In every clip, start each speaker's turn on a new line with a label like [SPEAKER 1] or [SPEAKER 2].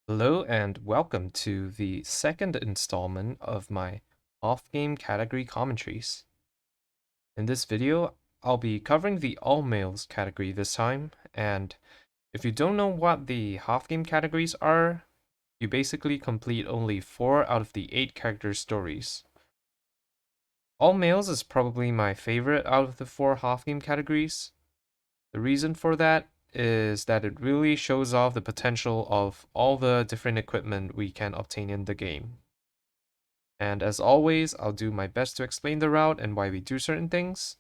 [SPEAKER 1] Hello and welcome to the second installment of my off-game category commentaries. In this video, I'll be covering the all males category this time, and if you don't know what the half-game categories are, you basically complete only 4 out of the 8 character stories. All males is probably my favorite out of the 4 half-game categories. The reason for that is that it really shows off the potential of all the different equipment we can obtain in the game. And as always, I'll do my best to explain the route and why we do certain things.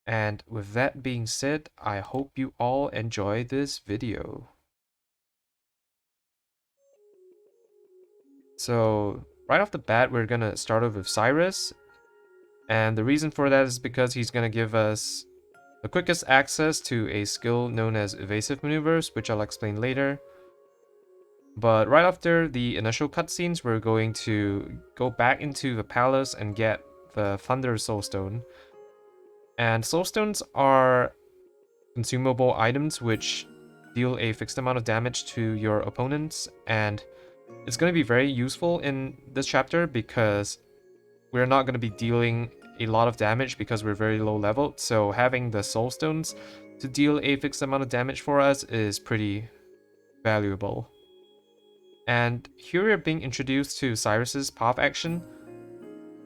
[SPEAKER 1] And with that being said, I hope you all enjoy this video. So, right off the bat, we're gonna start off with Cyrus. And the reason for that is because he's gonna give us the quickest access to a skill known as Evasive Maneuvers, which I'll explain later. But right after the initial cutscenes, we're going to go back into the palace and get the Thunder Soulstone. And Soulstones are consumable items which deal a fixed amount of damage to your opponents, and it's going to be very useful in this chapter because we're not going to be dealing a lot of damage because we're very low leveled, so having the Soulstones to deal a fixed amount of damage for us is pretty valuable. And here we're being introduced to Cyrus's path action.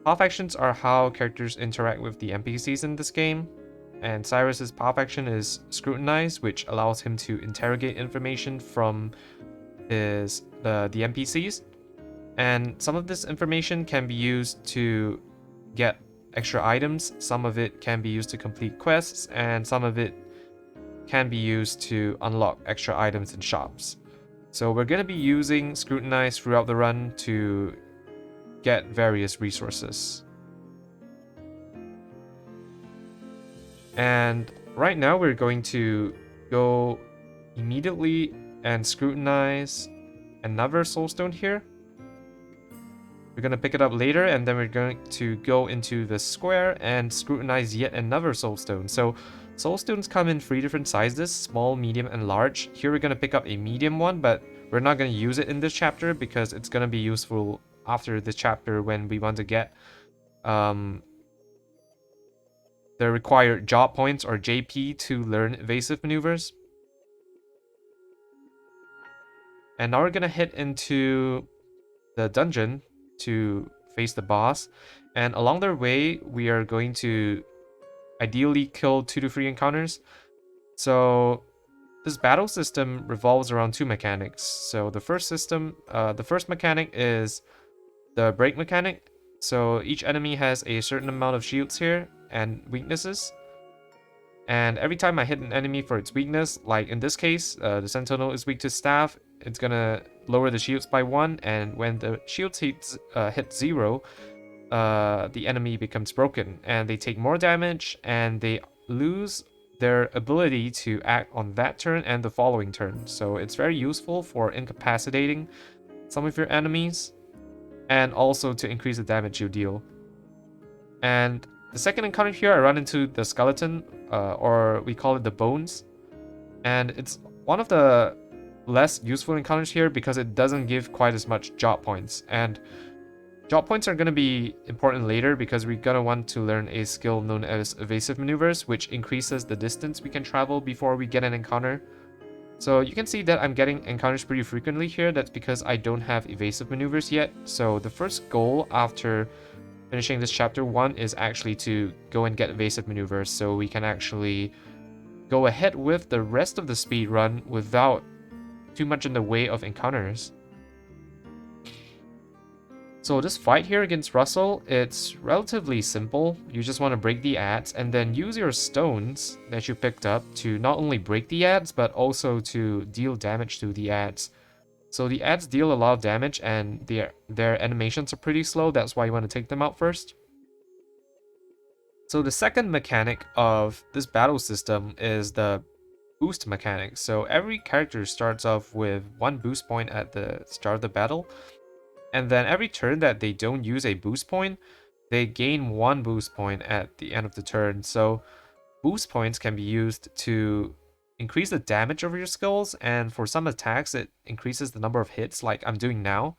[SPEAKER 1] Path actions are how characters interact with the NPCs in this game, and Cyrus's path action is Scrutinize, which allows him to interrogate information from the NPCs. And some of this information can be used to get extra items, some of it can be used to complete quests, and some of it can be used to unlock extra items in shops. So we're going to be using Scrutinize throughout the run to get various resources. And right now we're going to go immediately and scrutinize another soulstone here. We're going to pick it up later, and then we're going to go into the square and scrutinize yet another soulstone. So soulstones come in 3 different sizes: small, medium, and large. Here we're going to pick up a medium one, but we're not going to use it in this chapter because it's going to be useful after this chapter when we want to get the required job points, or JP, to learn evasive maneuvers. And now we're gonna head into the dungeon to face the boss. And along the way, we are going to ideally kill 2 to 3 encounters. So this battle system revolves around 2 mechanics. So the first mechanic is the break mechanic. So each enemy has a certain amount of shields here and weaknesses. And every time I hit an enemy for its weakness, like in this case, the Sentinel is weak to staff, it's gonna lower the shields by 1, and when the shields hit 0, the enemy becomes broken, and they take more damage, and they lose their ability to act on that turn and the following turn. So it's very useful for incapacitating some of your enemies, and also to increase the damage you deal. And the second encounter here, I run into the skeleton, or we call it the bones. And it's one of the less useful encounters here because it doesn't give quite as much job points. And job points are going to be important later because we're going to want to learn a skill known as Evasive Maneuvers, which increases the distance we can travel before we get an encounter. So you can see that I'm getting encounters pretty frequently here. That's because I don't have Evasive Maneuvers yet. So the first goal after finishing this chapter 1 is actually to go and get Evasive Maneuvers so we can actually go ahead with the rest of the speed run without too much in the way of encounters. So this fight here against Russell, it's relatively simple. You just want to break the ads and then use your stones that you picked up to not only break the ads but also to deal damage to the ads. So the ads deal a lot of damage and their animations are pretty slow. That's why you want to take them out first. So the second mechanic of this battle system is the boost mechanic. So every character starts off with 1 boost point at the start of the battle. And then every turn that they don't use a boost point, they gain 1 boost point at the end of the turn. So boost points can be used to increase the damage of your skills, and for some attacks it increases the number of hits like I'm doing now.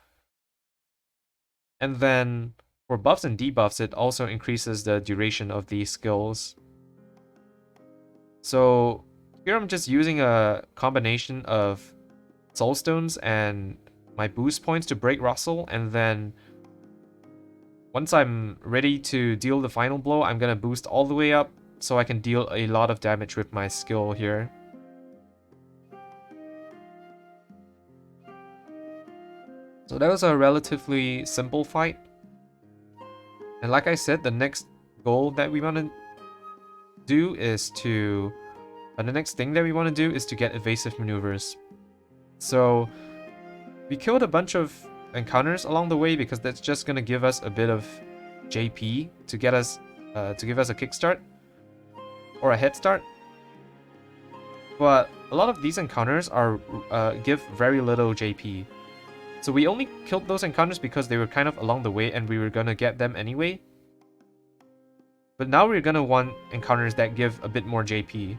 [SPEAKER 1] And then for buffs and debuffs, it also increases the duration of these skills. So here I'm just using a combination of soulstones and my boost points to break Russell, and then once I'm ready to deal the final blow, I'm gonna boost all the way up so I can deal a lot of damage with my skill here. So that was a relatively simple fight. And like I said, the next goal that we want to do is to... the next thing that we want to do is to get evasive maneuvers. So we killed a bunch of encounters along the way because that's just going to give us a bit of JP to get us to give us a kickstart or a head start. But a lot of these encounters are give very little JP. So we only killed those encounters because they were kind of along the way and we were gonna get them anyway. But now we're gonna want encounters that give a bit more JP,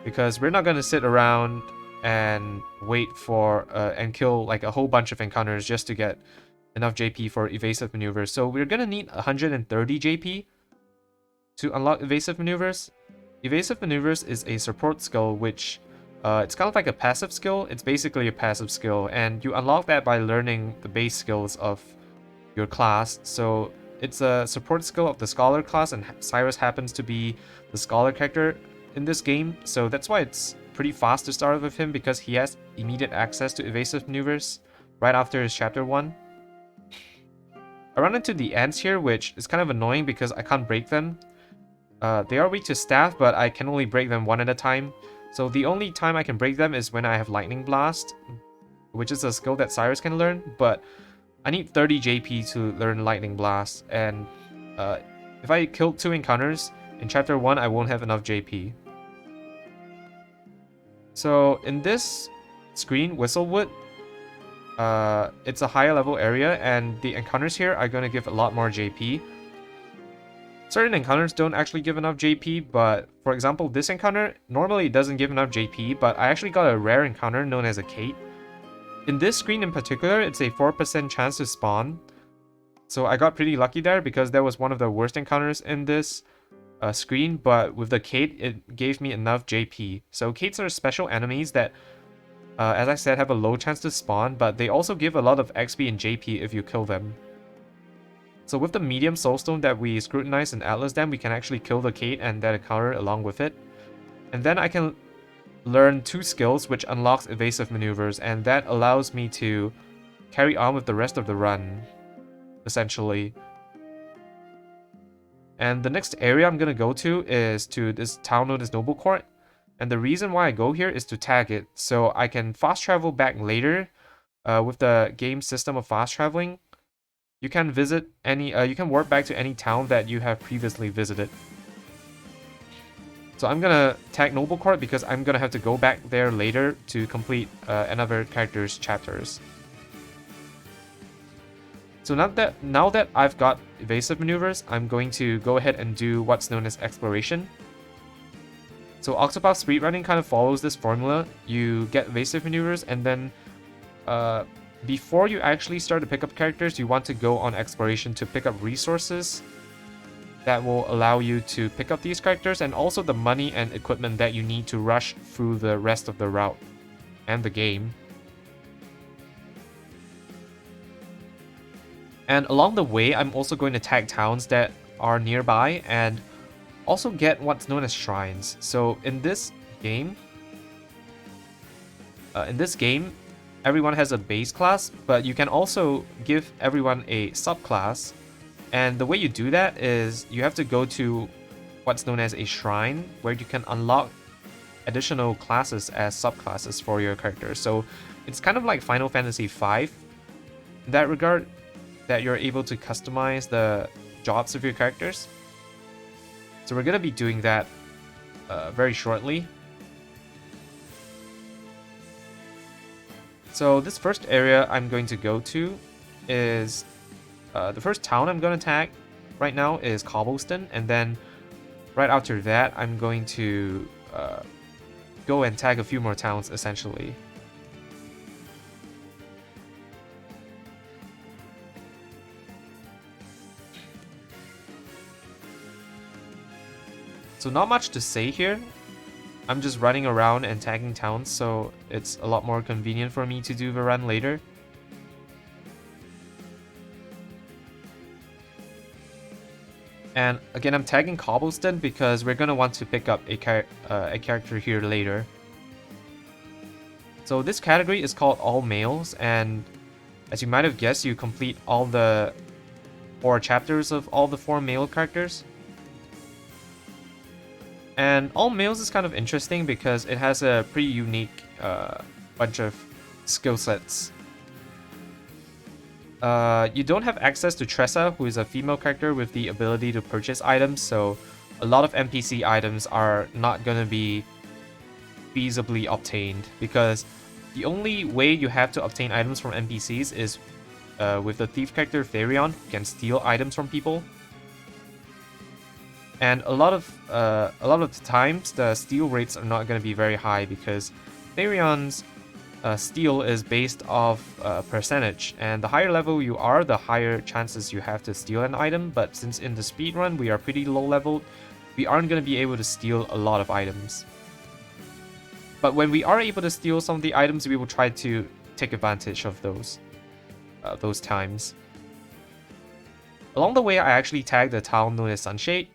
[SPEAKER 1] because we're not gonna sit around and wait for and kill like a whole bunch of encounters just to get enough JP for evasive maneuvers. So we're gonna need 130 JP to unlock evasive maneuvers. Evasive maneuvers is a support skill which it's kind of like a passive skill. It's basically a passive skill, and you unlock that by learning the base skills of your class. So it's a support skill of the Scholar class, and Cyrus happens to be the Scholar character in this game. So that's why it's pretty fast to start with him, because he has immediate access to evasive maneuvers right after his chapter 1. I run into the ants here, which is kind of annoying because I can't break them. They are weak to staff, but I can only break them one at a time. So the only time I can break them is when I have Lightning Blast, which is a skill that Cyrus can learn, but I need 30 JP to learn Lightning Blast, and if I kill 2 encounters in chapter 1, I won't have enough JP. So in this screen, Whistlewood, it's a higher level area, and the encounters here are going to give a lot more JP. Certain encounters don't actually give enough JP, but for example, this encounter, normally it doesn't give enough JP, but I actually got a rare encounter known as a Kate. In this screen in particular, it's a 4% chance to spawn. So I got pretty lucky there because that was one of the worst encounters in this screen, but with the Kate, it gave me enough JP. So Kates are special enemies that, as I said, have a low chance to spawn, but they also give a lot of XP and JP if you kill them. So with the medium soulstone that we scrutinize in Atlas Dam, we can actually kill the Kate and that encounter along with it. And then I can learn 2 skills which unlocks evasive maneuvers, and that allows me to carry on with the rest of the run, essentially. And the next area I'm gonna go to is to this town known as Noble Court. And the reason why I go here is to tag it, so I can fast travel back later with the game system of fast traveling. You can visit any, you can warp back to any town that you have previously visited. So I'm gonna tag Noble Court because I'm gonna have to go back there later to complete another character's chapters. So now that I've got evasive maneuvers, I'm going to go ahead and do what's known as exploration. So Octopath speedrunning kind of follows this formula. You get evasive maneuvers, and then before you actually start to pick up characters, you want to go on exploration to pick up resources that will allow you to pick up these characters, and also the money and equipment that you need to rush through the rest of the route and the game. And along the way, I'm also going to tag towns that are nearby and also get what's known as shrines. So in this game, everyone has a base class, but you can also give everyone a subclass. And the way you do that is you have to go to what's known as a shrine, where you can unlock additional classes as subclasses for your character. So it's kind of like Final Fantasy V in that regard, that you're able to customize the jobs of your characters. So we're going to be doing that very shortly. So this first area I'm going to go to is the first town I'm going to tag right now is Cobblestone, and then right after that I'm going to go and tag a few more towns, essentially. So not much to say here. I'm just running around and tagging towns, so it's a lot more convenient for me to do the run later. And again, I'm tagging Cobblestone because we're gonna want to pick up a character here later. So this category is called All Males, and as you might have guessed, you complete all the 4 chapters of all the 4 male characters. And All Males is kind of interesting because it has a pretty unique bunch of skill sets. You don't have access to Tressa, who is a female character with the ability to purchase items, so a lot of NPC items are not gonna be feasibly obtained, because the only way you have to obtain items from NPCs is with the thief character Therion, who can steal items from people. And a lot of the times, the steal rates are not going to be very high because Therion's steal is based off percentage, and the higher level you are, the higher chances you have to steal an item. But since in the speedrun we are pretty low leveled, we aren't going to be able to steal a lot of items. But when we are able to steal some of the items, we will try to take advantage of those times. Along the way, I actually tagged a town known as Sunshade.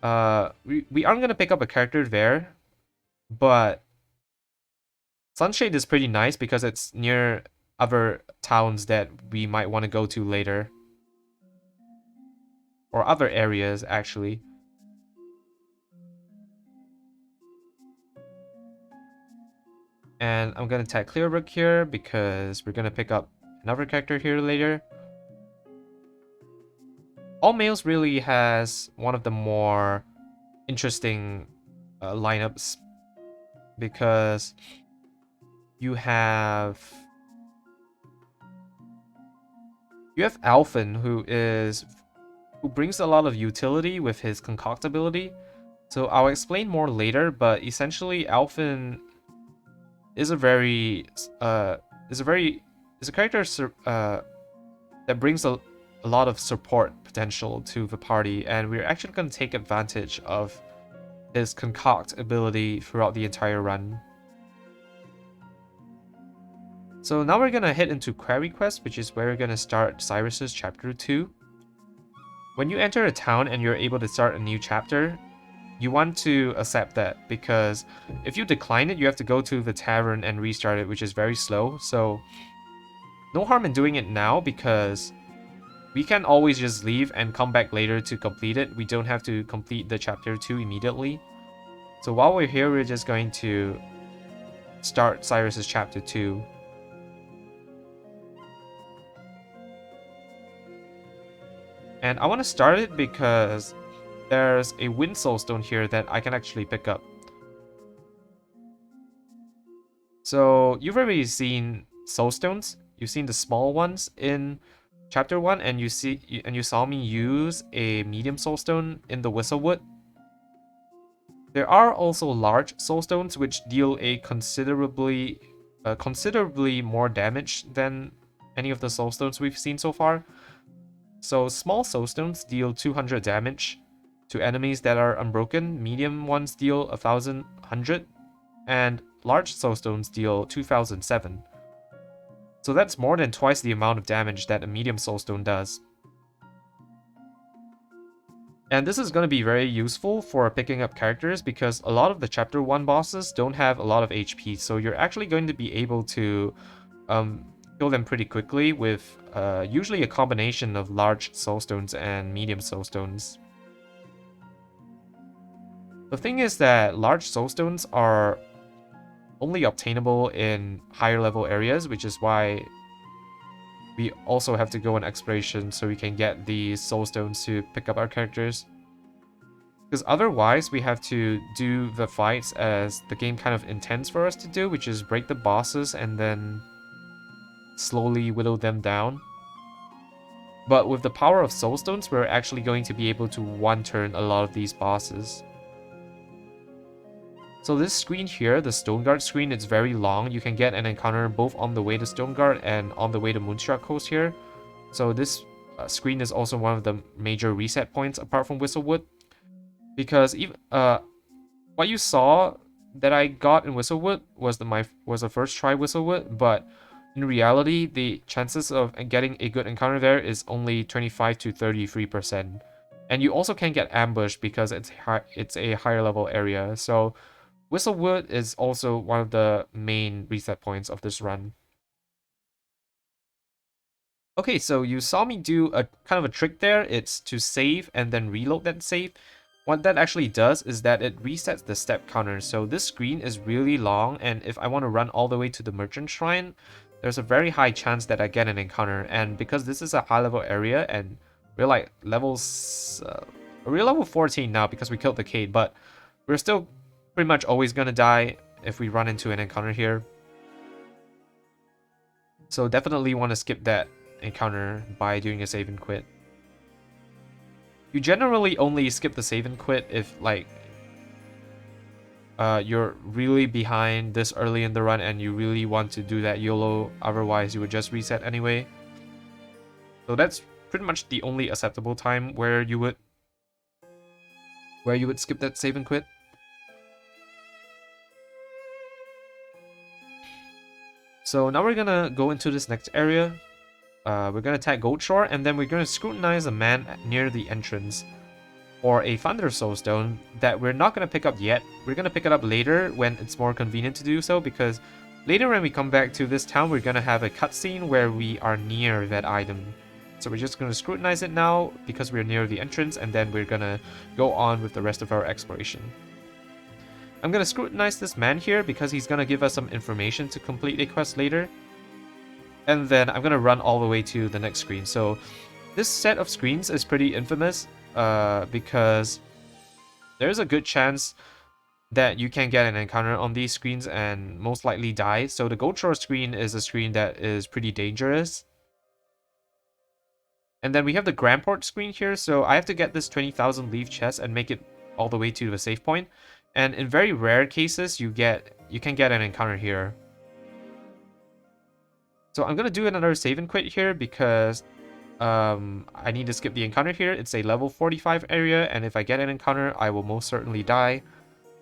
[SPEAKER 1] We aren't gonna pick up a character there, but Sunshade is pretty nice because it's near other towns that we might want to go to later. Or other areas, actually. And I'm gonna tag Ulrick here because we're gonna pick up another character here later. All Males really has one of the more interesting lineups because you have Elfin, who brings a lot of utility with his concoct ability. So I'll explain more later, but essentially Elfin is a character that brings a lot of support potential to the party, and we're actually going to take advantage of his concoct ability throughout the entire run. So now we're going to head into Quarry Quest, which is where we're going to start Cyrus's chapter 2. When you enter a town and you're able to start a new chapter, you want to accept that, because if you decline it, you have to go to the tavern and restart it, which is very slow. So no harm in doing it now, because we can always just leave and come back later to complete it. We don't have to complete the chapter 2 immediately. So while we're here, we're just going to start Cyrus's chapter 2. And I want to start it because there's a wind soulstone here that I can actually pick up. So you've already seen soulstones. You've seen the small ones in chapter 1, and you saw me use a medium soulstone in the Whistlewood. There are also large soulstones which deal a considerably more damage than any of the soulstones we've seen so far. So small soulstones deal 200 damage to enemies that are unbroken, medium ones deal 1,100, and large soulstones deal 2,007. So that's more than twice the amount of damage that a medium soulstone does. And this is going to be very useful for picking up characters because a lot of the chapter 1 bosses don't have a lot of HP, so you're actually going to be able to kill them pretty quickly with usually a combination of large soulstones and medium soulstones. The thing is that large soulstones are only obtainable in higher level areas, which is why we also have to go on exploration so we can get these soulstones to pick up our characters. Because otherwise we have to do the fights as the game kind of intends for us to do, which is break the bosses and then slowly whittle them down. But with the power of soulstones, we're actually going to be able to one-turn a lot of these bosses. So this screen here, the Stoneguard Screen, it's very long. You can get an encounter both on the way to Stoneguard and on the way to Moonstruck Coast here. So this screen is also one of the major reset points apart from Whistlewood. Because even what you saw that I got in Whistlewood was the first try Whistlewood, but in reality, the chances of getting a good encounter there is only 25 to 33%. And you also can get ambushed because it's a higher level area. So Whistlewood is also one of the main reset points of this run. Okay, so you saw me do a kind of a trick there. It's to save and then reload that save. What that actually does is that it resets the step counter. So this screen is really long, and if I want to run all the way to the Merchant Shrine, there's a very high chance that I get an encounter. And because this is a high level area and we're like levels, we're level 14 now because we killed the Cade, but we're still pretty much always gonna die if we run into an encounter here. So definitely want to skip that encounter by doing a save and quit. You generally only skip the save and quit if like you're really behind this early in the run and you really want to do that YOLO, otherwise you would just reset anyway. So that's pretty much the only acceptable time where you would skip that save and quit. So now we're gonna go into this next area. We're gonna attack Goldshore, and then we're gonna scrutinize a man near the entrance or a Thunder Soulstone that we're not gonna pick up yet. We're gonna pick it up later when it's more convenient to do so, because later when we come back to this town, we're gonna have a cutscene where we are near that item. So we're just gonna scrutinize it now because we're near the entrance, and then we're gonna go on with the rest of our exploration. I'm gonna scrutinize this man here because he's gonna give us some information to complete a quest later. And then I'm gonna run all the way to the next screen. So this set of screens is pretty infamous because there's a good chance that you can get an encounter on these screens and most likely die. So the Goldshore screen is a screen that is pretty dangerous. And then we have the Grandport screen here. So I have to get this 20,000 leaf chest and make it all the way to the save point. And in very rare cases, you can get an encounter here. So I'm gonna do another save and quit here because I need to skip the encounter here. It's a level 45 area, and if I get an encounter, I will most certainly die.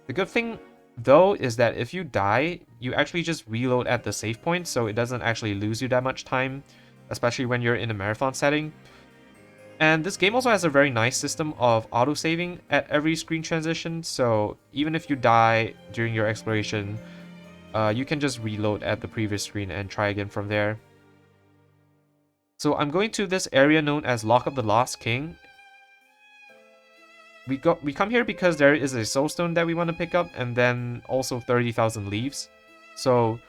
[SPEAKER 1] The good thing, though, is that if you die, you actually just reload at the save point, so it doesn't actually lose you that much time, especially when you're in a marathon setting. And this game also has a very nice system of auto-saving at every screen transition, so even if you die during your exploration, you can just reload at the previous screen and try again from there. So I'm going to this area known as Lock of the Lost King. We come here because there is a soulstone that we want to pick up, and then also 30,000 leaves. So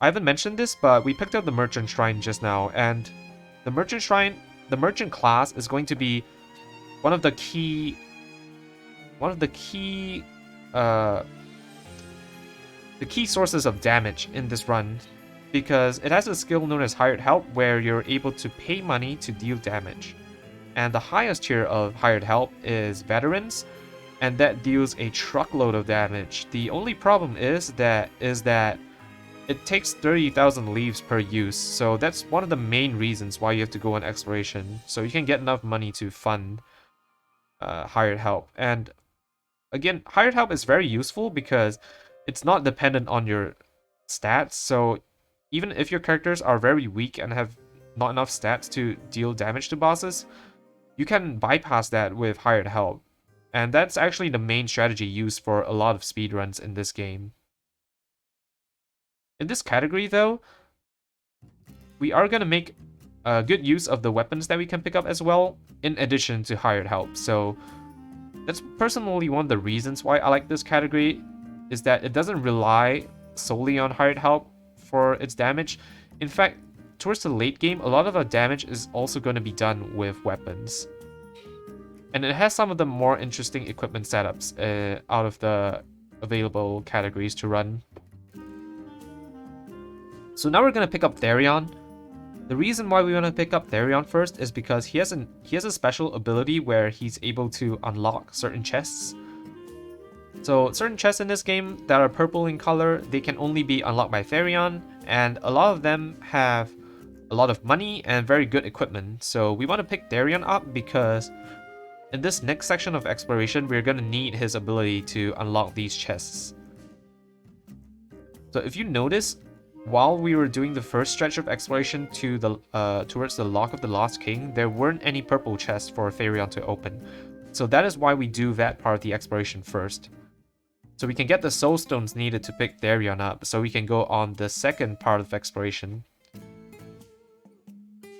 [SPEAKER 1] I haven't mentioned this, but we picked up the Merchant Shrine just now, and the Merchant Shrine, the Merchant class is going to be one of the key sources of damage in this run, because it has a skill known as Hired Help where you're able to pay money to deal damage. And the highest tier of Hired Help is Veterans, and that deals a truckload of damage. The only problem is that it takes 30,000 leaves per use, so that's one of the main reasons why you have to go on exploration, so you can get enough money to fund Hired Help. And again, Hired Help is very useful because it's not dependent on your stats, so even if your characters are very weak and have not enough stats to deal damage to bosses, you can bypass that with Hired Help. And that's actually the main strategy used for a lot of speedruns in this game. In this category though, we are going to make good use of the weapons that we can pick up as well, in addition to Hired Help. So that's personally one of the reasons why I like this category, is that it doesn't rely solely on Hired Help for its damage. In fact, towards the late game, a lot of our damage is also going to be done with weapons. And it has some of the more interesting equipment setups out of the available categories to run. So now we're going to pick up Therion. The reason why we want to pick up Therion first is because he has a special ability where he's able to unlock certain chests. So certain chests in this game that are purple in color, they can only be unlocked by Therion, and a lot of them have a lot of money and very good equipment. So we want to pick Therion up because in this next section of exploration, we're going to need his ability to unlock these chests. So if you notice, while we were doing the first stretch of exploration to the towards the Lock of the Lost King, there weren't any purple chests for Therion to open. So that is why we do that part of the exploration first. So we can get the soul stones needed to pick Therion up, so we can go on the second part of exploration.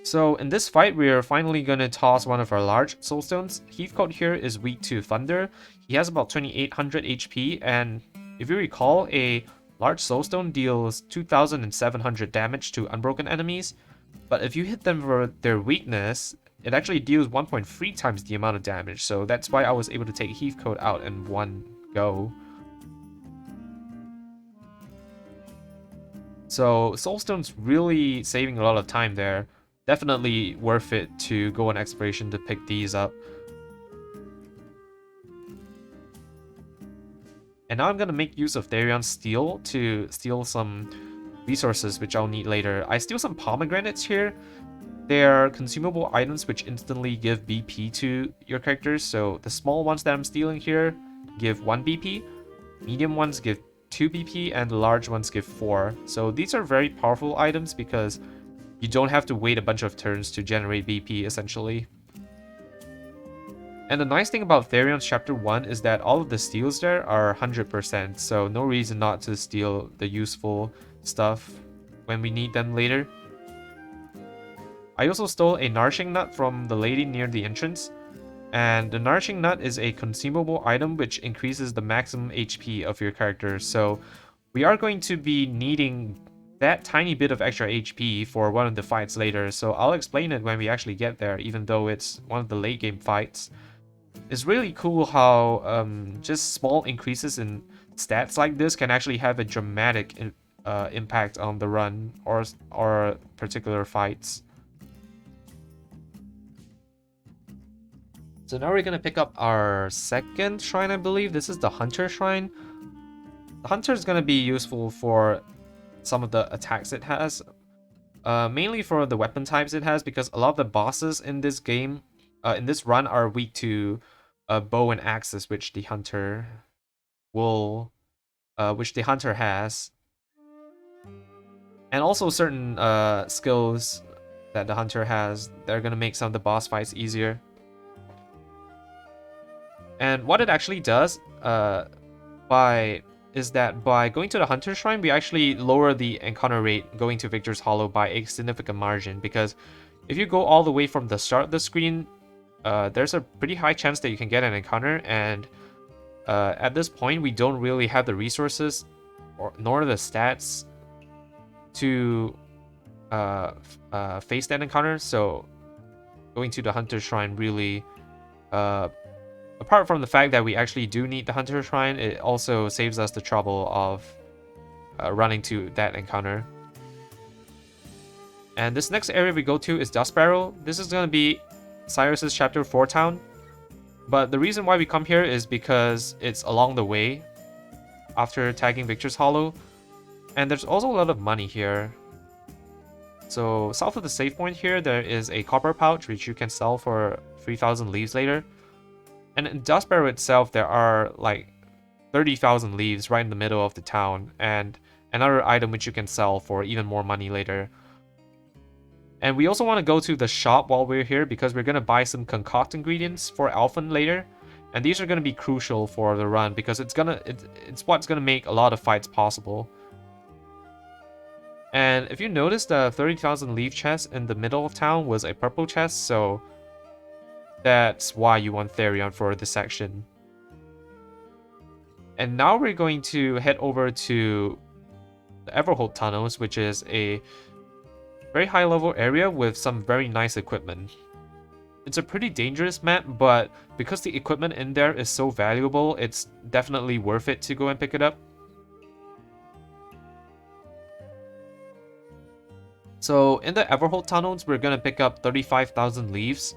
[SPEAKER 1] So in this fight, we are finally going to toss one of our large soul stones. Heathcote here is weak to thunder. He has about 2800 HP, and if you recall, a large soulstone deals 2700 damage to unbroken enemies, but if you hit them for their weakness, it actually deals 1.3 times the amount of damage, so that's why I was able to take Heathcote out in one go. So soulstone's really saving a lot of time there. Definitely worth it to go on exploration to pick these up. And now I'm going to make use of Therion's steel to steal some resources which I'll need later. I steal some pomegranates here. They are consumable items which instantly give BP to your characters. So the small ones that I'm stealing here give 1 BP, medium ones give 2 BP, and the large ones give 4. So these are very powerful items because you don't have to wait a bunch of turns to generate BP essentially. And the nice thing about Therion's Chapter 1 is that all of the steals there are 100%, so no reason not to steal the useful stuff when we need them later. I also stole a nourishing nut from the lady near the entrance, and the nourishing nut is a consumable item which increases the maximum HP of your character, so we are going to be needing that tiny bit of extra HP for one of the fights later, so I'll explain it when we actually get there, even though it's one of the late game fights. It's really cool how just small increases in stats like this can actually have a dramatic impact on the run or particular fights. So now we're going to pick up our second shrine, I believe. This is the Hunter Shrine. The Hunter is going to be useful for some of the attacks it has. Mainly for the weapon types it has, because a lot of the bosses in this game, in this run, are weak to bow and axes, which the hunter has, and also certain skills that the hunter has. They're gonna make some of the boss fights easier. And what it actually does, is that by going to the Hunter Shrine, we actually lower the encounter rate going to Victor's Hollow by a significant margin, because if you go all the way from the start of the screen, there's a pretty high chance that you can get an encounter, and at this point we don't really have the resources nor the stats to face that encounter, so going to the Hunter Shrine really, apart from the fact that we actually do need the Hunter Shrine, it also saves us the trouble of running to that encounter. And this next area we go to is Dust Barrel. This is going to be Cyrus's Chapter 4 town. But the reason why we come here is because it's along the way after tagging Victor's Hollow. And there's also a lot of money here. So south of the save point here, there is a copper pouch which you can sell for 3,000 leaves later. And in Dust Barrel itself, there are like 30,000 leaves right in the middle of the town, and another item which you can sell for even more money later. And we also want to go to the shop while we're here, because we're going to buy some concoct ingredients for Elfin later. And these are going to be crucial for the run, because it's what's going to make a lot of fights possible. And if you notice, the 30,000 leaf chest in the middle of town was a purple chest, so that's why you want Therion for this section. And now we're going to head over to the Everhole Tunnels, which is a very high level area with some very nice equipment. It's a pretty dangerous map, but because the equipment in there is so valuable, it's definitely worth it to go and pick it up. So in the Everhole Tunnels, we're going to pick up 35,000 leaves.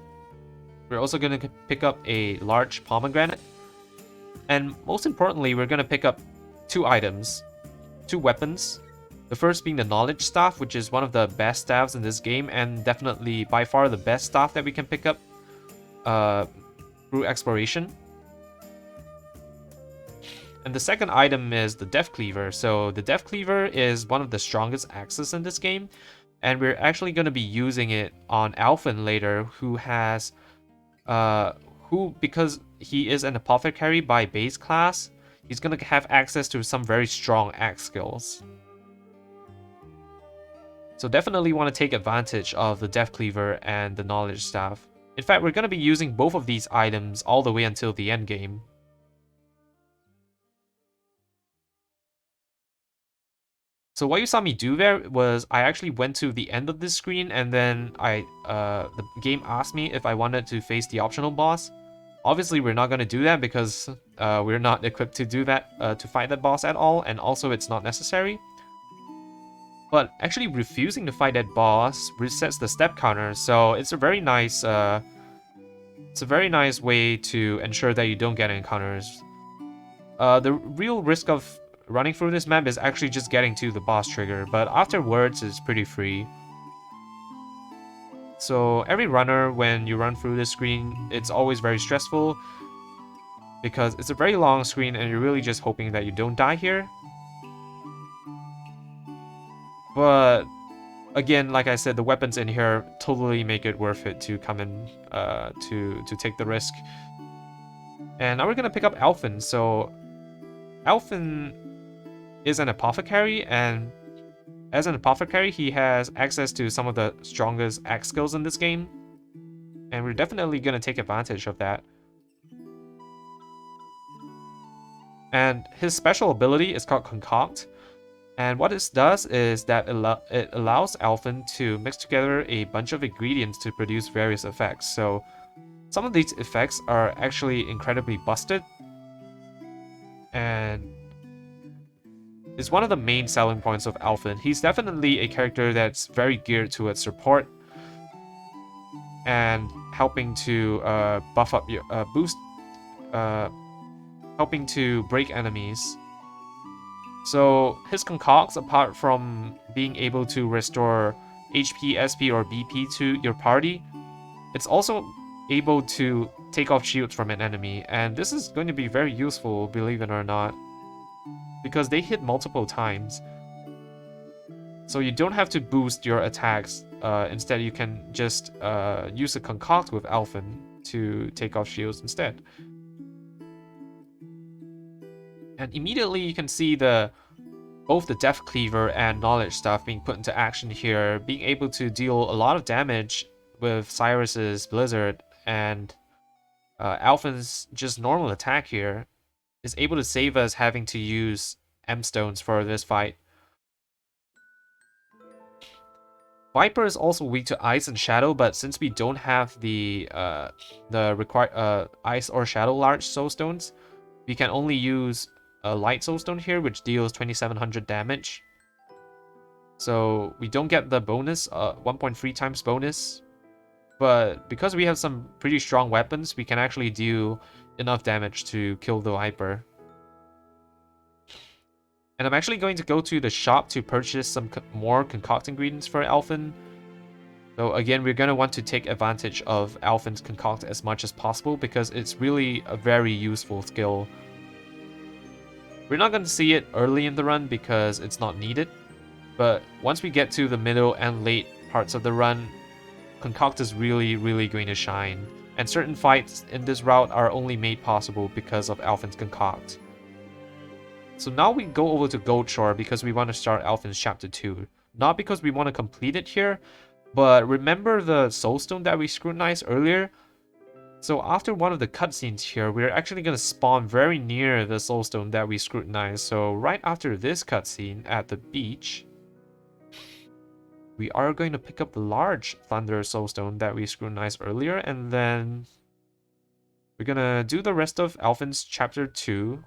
[SPEAKER 1] We're also going to pick up a large pomegranate. And most importantly, we're going to pick up 2 items, 2 weapons. The first being the Knowledge Staff, which is one of the best staffs in this game, and definitely by far the best staff that we can pick up through exploration. And the second item is the Death Cleaver. So the Death Cleaver is one of the strongest axes in this game, and we're actually going to be using it on Elfin later, who has, because he is an apothecary by base class, he's going to have access to some very strong axe skills. So definitely want to take advantage of the Death Cleaver and the Knowledge Staff. In fact, we're going to be using both of these items all the way until the end game. So what you saw me do there was I actually went to the end of this screen, and then the game asked me if I wanted to face the optional boss. Obviously, we're not going to do that because we're not equipped to do that, to fight that boss at all, and also it's not necessary. But actually refusing to fight that boss resets the step counter, so it's a very nice way to ensure that you don't get encounters. The real risk of running through this map is actually just getting to the boss trigger, but afterwards it's pretty free. So every runner, when you run through this screen, it's always very stressful because it's a very long screen and you're really just hoping that you don't die here. But again, like I said, the weapons in here totally make it worth it to come in to take the risk. And now we're gonna pick up Elfin. So Elfin is an apothecary, and as an apothecary, he has access to some of the strongest axe skills in this game, and we're definitely going to take advantage of that. And his special ability is called Concoct, and what this does is that it allows Elfin to mix together a bunch of ingredients to produce various effects. So some of these effects are actually incredibly busted, and is one of the main selling points of Elfin. He's definitely a character that's very geared towards support and helping to buff up your helping to break enemies. So his concocts, apart from being able to restore HP, SP, or BP to your party, it's also able to take off shields from an enemy, and this is going to be very useful, believe it or not, because they hit multiple times. So you don't have to boost your attacks. Instead, you can just use a concoct with Elfin to take off shields instead. And immediately you can see both the Death Cleaver and Knowledge Staff being put into action here, being able to deal a lot of damage with Cyrus's Blizzard, and Elfin's just normal attack here is able to save us having to use M-stones for this fight. Viper is also weak to ice and shadow, but since we don't have the required ice or shadow large soul stones, we can only use a light soul stone here, which deals 2700 damage. So we don't get the bonus, 1.3 times bonus, but because we have some pretty strong weapons, we can actually do enough damage to kill the Viper. And I'm actually going to go to the shop to purchase some more concoct ingredients for Elfin. So again, we're going to want to take advantage of Elfin's concoct as much as possible because it's really a very useful skill. We're not going to see it early in the run because it's not needed, but once we get to the middle and late parts of the run, concoct is really going to shine. And certain fights in this route are only made possible because of Elfin's concoct. So now we go over to Goldshore because we want to start Elfin's Chapter 2. Not because we want to complete it here, but remember the soulstone that we scrutinized earlier? So after one of the cutscenes here, we're actually going to spawn very near the soulstone that we scrutinized. So right after this cutscene at the beach, we are going to pick up the large Thunder soulstone that we scrutinized earlier, and then we're going to do the rest of Elfin's Chapter 2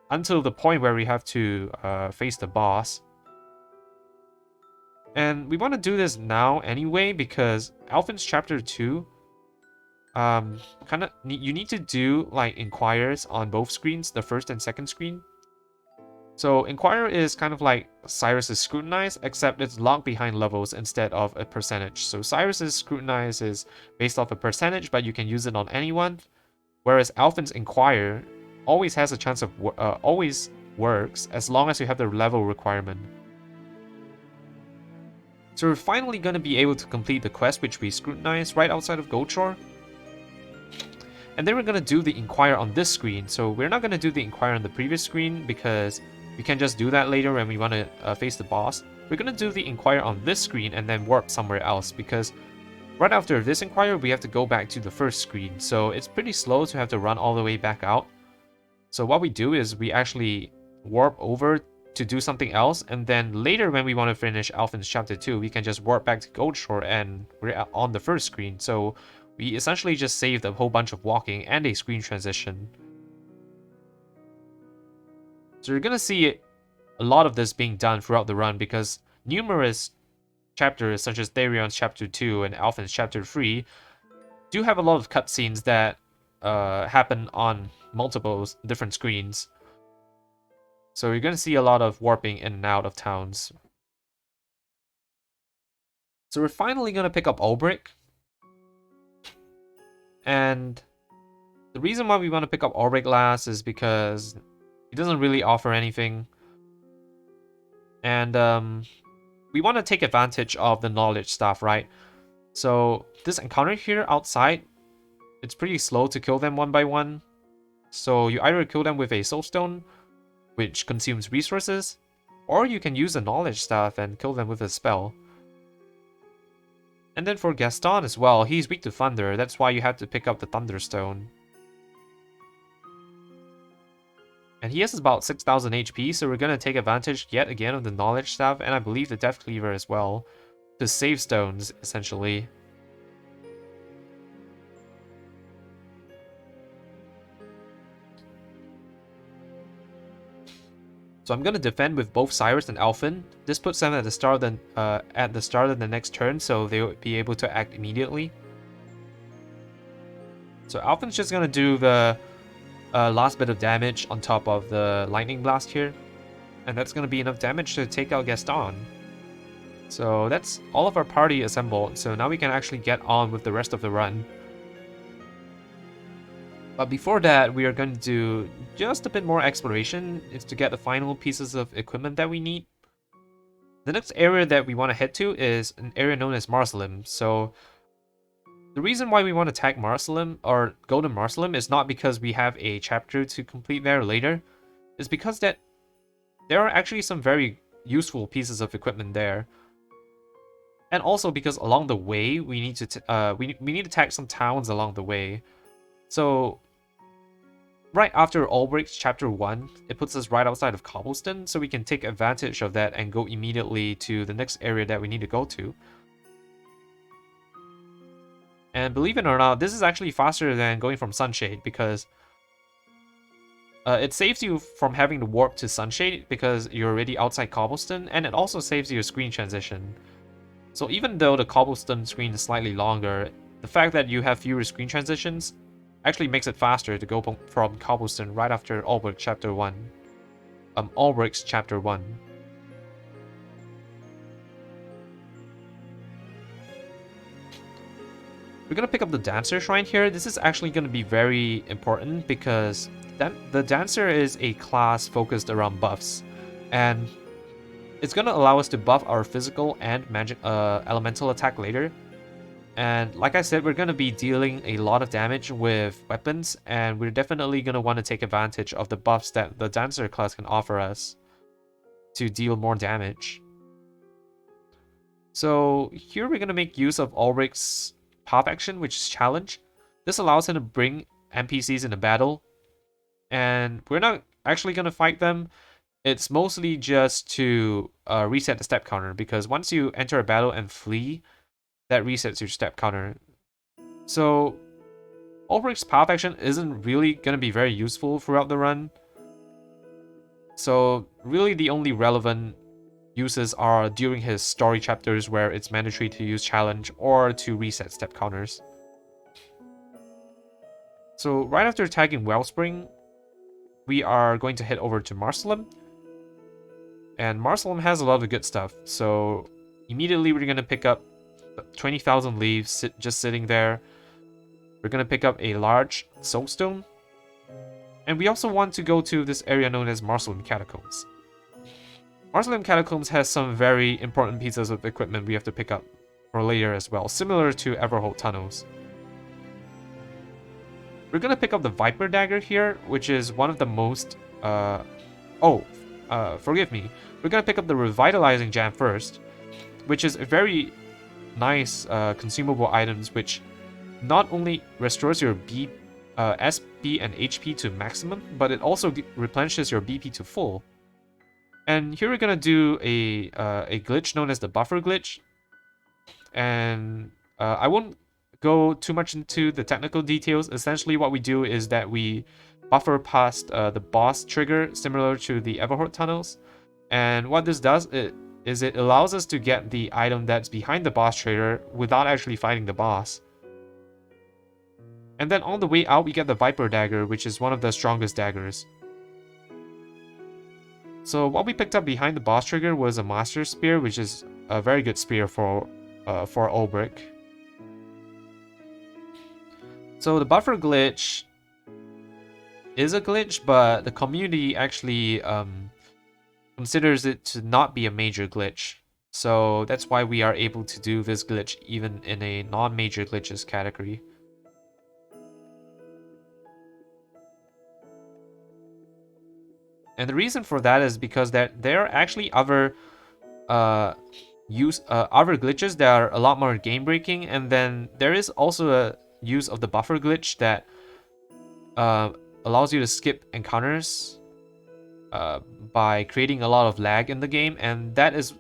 [SPEAKER 1] until the point where we have to face the boss. And we want to do this now anyway because Elfin's Chapter 2 you need to do like inquires on both screens, the first and second screen. So inquire is kind of like Cyrus's scrutinize, except it's locked behind levels instead of a percentage. So Cyrus's scrutinize is based off a percentage, but you can use it on anyone, whereas Elfin's inquire always has a chance of always works as long as you have the level requirement. So we're finally going to be able to complete the quest which we scrutinize right outside of Goldshore. And then we're going to do the inquire on this screen. So we're not going to do the inquire on the previous screen because we can just do that later when we want to face the boss. We're going to do the inquire on this screen and then warp somewhere else because right after this inquire we have to go back to the first screen. So it's pretty slow to have to run all the way back out. So what we do is we actually warp over to do something else, and then later when we want to finish Elfin's Chapter 2, we can just warp back to Goldshore and we're on the first screen. So we essentially just saved a whole bunch of walking and a screen transition. So you're going to see a lot of this being done throughout the run because numerous chapters such as Therion's Chapter 2 and Elfin's Chapter 3 do have a lot of cutscenes that happen on multiple different screens. So you're going to see a lot of warping in and out of towns. So we're finally going to pick up Ulbrick. And the reason why we want to pick up Ulbrick last is because he doesn't really offer anything. And we want to take advantage of the knowledge stuff, right? So this encounter here outside, it's pretty slow to kill them one by one. So you either kill them with a soulstone, which consumes resources, or you can use the knowledge staff and kill them with a spell. And then for Gaston as well, he's weak to thunder, that's why you have to pick up the Thunderstone. And he has about 6,000 HP, so we're going to take advantage yet again of the knowledge staff, and I believe the Death Cleaver as well, to save stones, essentially. So I'm going to defend with both Cyrus and Elfin. This puts them at the start of the next turn, so they'll be able to act immediately. So Elfin's just going to do the last bit of damage on top of the Lightning Blast here. And that's going to be enough damage to take out Gaston. So that's all of our party assembled, so now we can actually get on with the rest of the run. But before that, we are going to do just a bit more exploration. It's to get the final pieces of equipment that we need. The next area that we want to head to is an area known as Marcelem. So the reason why we want to tag Marcelem or go to Marcelem is not because we have a chapter to complete there later. It's because that there are actually some very useful pieces of equipment there. And also because along the way, we need to we need to tag some towns along the way. So right after Ulbrick's Chapter 1, it puts us right outside of Cobblestone, so we can take advantage of that and go immediately to the next area that we need to go to. And believe it or not, this is actually faster than going from Sunshade because it saves you from having to warp to Sunshade because you're already outside Cobblestone, and it also saves you a screen transition. So even though the Cobblestone screen is slightly longer, the fact that you have fewer screen transitions actually makes it faster to go from Cobblestone right after Ulbrick's Chapter 1. Ulbrick's Chapter 1. We're gonna pick up the Dancer Shrine here. This is actually gonna be very important because the Dancer is a class focused around buffs. And it's gonna allow us to buff our physical and magic elemental attack later. And like I said, we're going to be dealing a lot of damage with weapons, and we're definitely going to want to take advantage of the buffs that the Dancer class can offer us to deal more damage. So here we're going to make use of Ulrick's pop action, which is Challenge. This allows him to bring NPCs into battle, and we're not actually going to fight them. It's mostly just to reset the step counter, because once you enter a battle and flee, that resets your step counter. So Ulbrick's path action isn't really going to be very useful throughout the run. So really the only relevant uses are during his story chapters where it's mandatory to use challenge or to reset step counters. So right after tagging Wellspring, we are going to head over to Marcelem. And Marcelem has a lot of good stuff. So immediately we're going to pick up 20,000 leaves just sitting there. We're going to pick up a large soulstone. And we also want to go to this area known as Marcelem Catacombs. Marcelem Catacombs has some very important pieces of equipment we have to pick up for later as well, similar to Everhole Tunnels. We're gonna pick up the Viper Dagger here, which is one of the most... forgive me. We're gonna pick up the Revitalizing Jam first, which is a very nice consumable items, which not only restores your SP and HP to maximum, but it also replenishes your BP to full. And here we're gonna do a glitch known as the buffer glitch. And I won't go too much into the technical details. Essentially what we do is that we buffer past the boss trigger, similar to the Everhole Tunnels. And what this does is it allows us to get the item that's behind the boss trigger without actually fighting the boss. And then on the way out, we get the Viper Dagger, which is one of the strongest daggers. So what we picked up behind the boss trigger was a Master Spear, which is a very good spear for Ulbrick. So the buffer glitch is a glitch, but the community actually considers it to not be a major glitch. So that's why we are able to do this glitch even in a non-major glitches category. And the reason for that is because there are actually other other glitches that are a lot more game breaking, and then there is also a use of the buffer glitch that allows you to skip encounters by creating a lot of lag in the game, and that is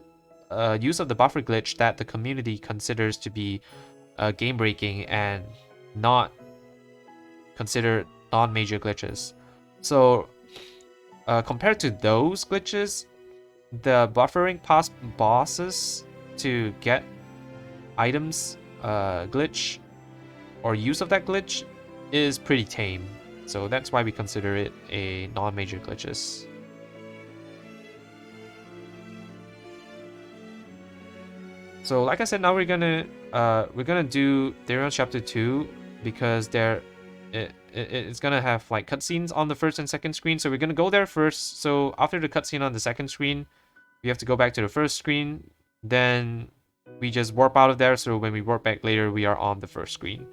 [SPEAKER 1] use of the buffer glitch that the community considers to be game breaking and not considered non-major glitches. So compared to those glitches, the buffering past bosses to get items glitch or use of that glitch is pretty tame. So that's why we consider it a non-major glitches. So like I said, now we're gonna do Therion Chapter 2 because it's gonna have like cutscenes on the first and second screen. So we're gonna go there first. So after the cutscene on the second screen, we have to go back to the first screen. Then we just warp out of there. So when we warp back later, we are on the first screen.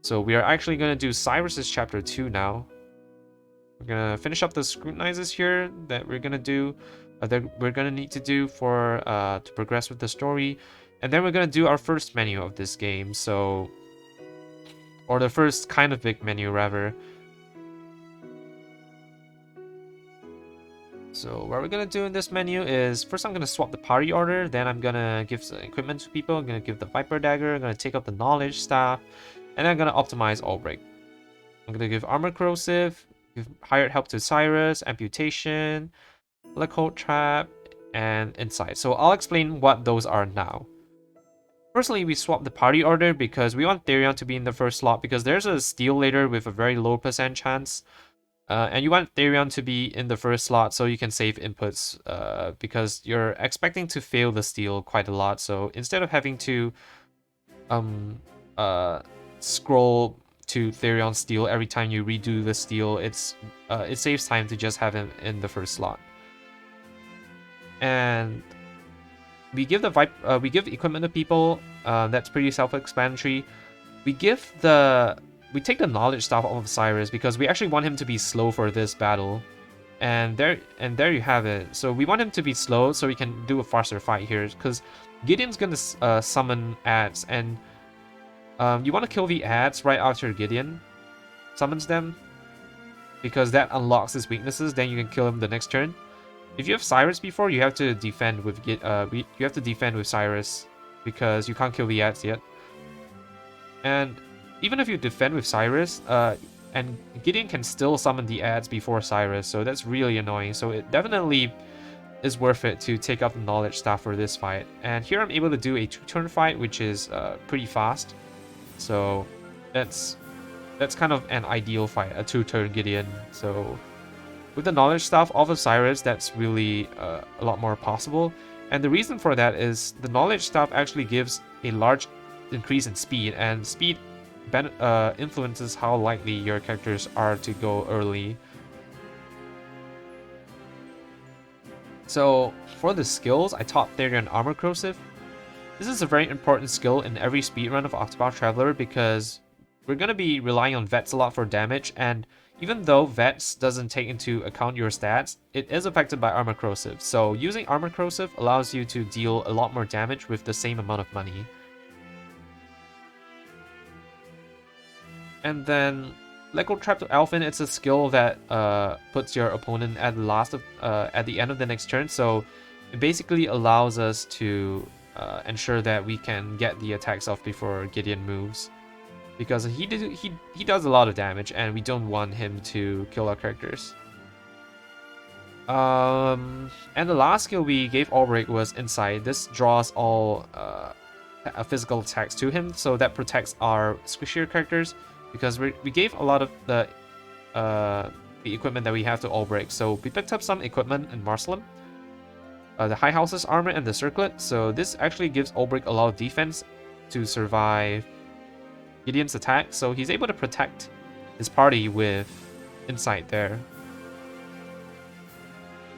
[SPEAKER 1] So we are actually gonna do Cyrus's Chapter 2 now. We're gonna finish up the scrutinizers here that we're gonna do, that we're gonna need to do for to progress with the story, and then we're gonna do our first menu of this game. So, or the first kind of big menu rather. So what we're gonna do in this menu is first I'm gonna swap the party order, then I'm gonna give some equipment to people. I'm gonna give the Viper Dagger, I'm gonna take up the Knowledge Staff, and then I'm gonna optimize Ulbrick. I'm gonna give Armor Corrosive, give Hired Help to Cyrus, Amputation, Black Hole Trap, and Insight. So I'll explain what those are now. Firstly, we swap the party order because we want Therion to be in the first slot because there's a steal later with a very low % chance. And you want Therion to be in the first slot so you can save inputs because you're expecting to fail the steal quite a lot. So instead of having to scroll to Therion steal every time you redo the steal, it saves time to just have him in the first slot. And we give equipment to people. That's pretty self-explanatory. We take the Knowledge Staff off of Cyrus because we actually want him to be slow for this battle. And there you have it. So we want him to be slow so we can do a faster fight here. Because Gideon's gonna summon ads, and you want to kill the ads right after Gideon summons them, because that unlocks his weaknesses. Then you can kill him the next turn. If you have Cyrus before, you have to defend with Cyrus because you can't kill the ads yet. And even if you defend with Cyrus, and Gideon can still summon the ads before Cyrus, so that's really annoying. So it definitely is worth it to take up the Knowledge Staff for this fight. And here I'm able to do a 2-turn fight, which is pretty fast. So that's that's kind of an ideal fight, a 2-turn Gideon. So with the knowledge staff of Cyrus, that's really a lot more possible. And the reason for that is the knowledge staff actually gives a large increase in speed, and speed influences how likely your characters are to go early. So for the skills, I taught Therion Armor Corrosive. This is a very important skill in every speedrun of Octopath Traveler because we're going to be relying on Vets a lot for damage, and even though Vets doesn't take into account your stats, it is affected by Armor Corrosive. So using Armor Corrosive allows you to deal a lot more damage with the same amount of money. And then Lego Trap to Elfin, it's a skill that puts your opponent at the end of the next turn. So it basically allows us to ensure that we can get the attacks off before Gideon moves, because he does a lot of damage, and we don't want him to kill our characters. And the last skill we gave Ulbrick was Insight. This draws all physical attacks to him, so that protects our squishier characters, because we gave a lot of the equipment that we have to Ulbrick. So we picked up some equipment in Marcelem, the High House's armor and the circlet. So this actually gives Ulbrick a lot of defense to survive Gideon's attack. So he's able to protect his party with Insight there.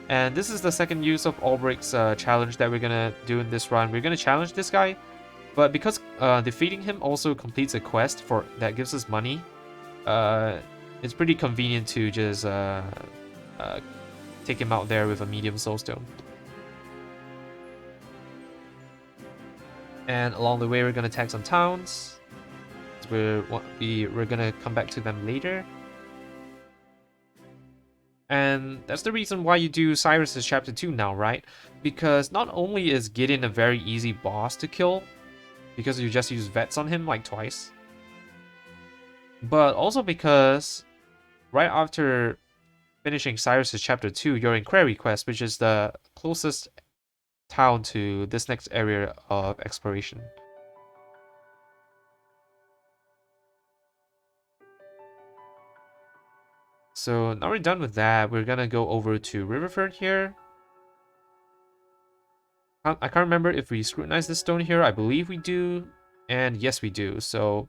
[SPEAKER 1] And this is the second use of Ulbrick's challenge that we're gonna do in this run. We're gonna challenge this guy, but because defeating him also completes a quest that gives us money, it's pretty convenient to just take him out there with a medium soulstone. And along the way, we're gonna attack some towns. We're gonna come back to them later. And that's the reason why you do Cyrus's Chapter 2 now, right? Because not only is Gideon a very easy boss to kill, because you just use Vets on him like twice, but also because right after finishing Cyrus's Chapter 2, you're in Quarry Quest, which is the closest town to this next area of exploration. So now we're done with that, we're gonna go over to Riverford here. I can't remember if we scrutinize this stone here. I believe we do, and yes we do. So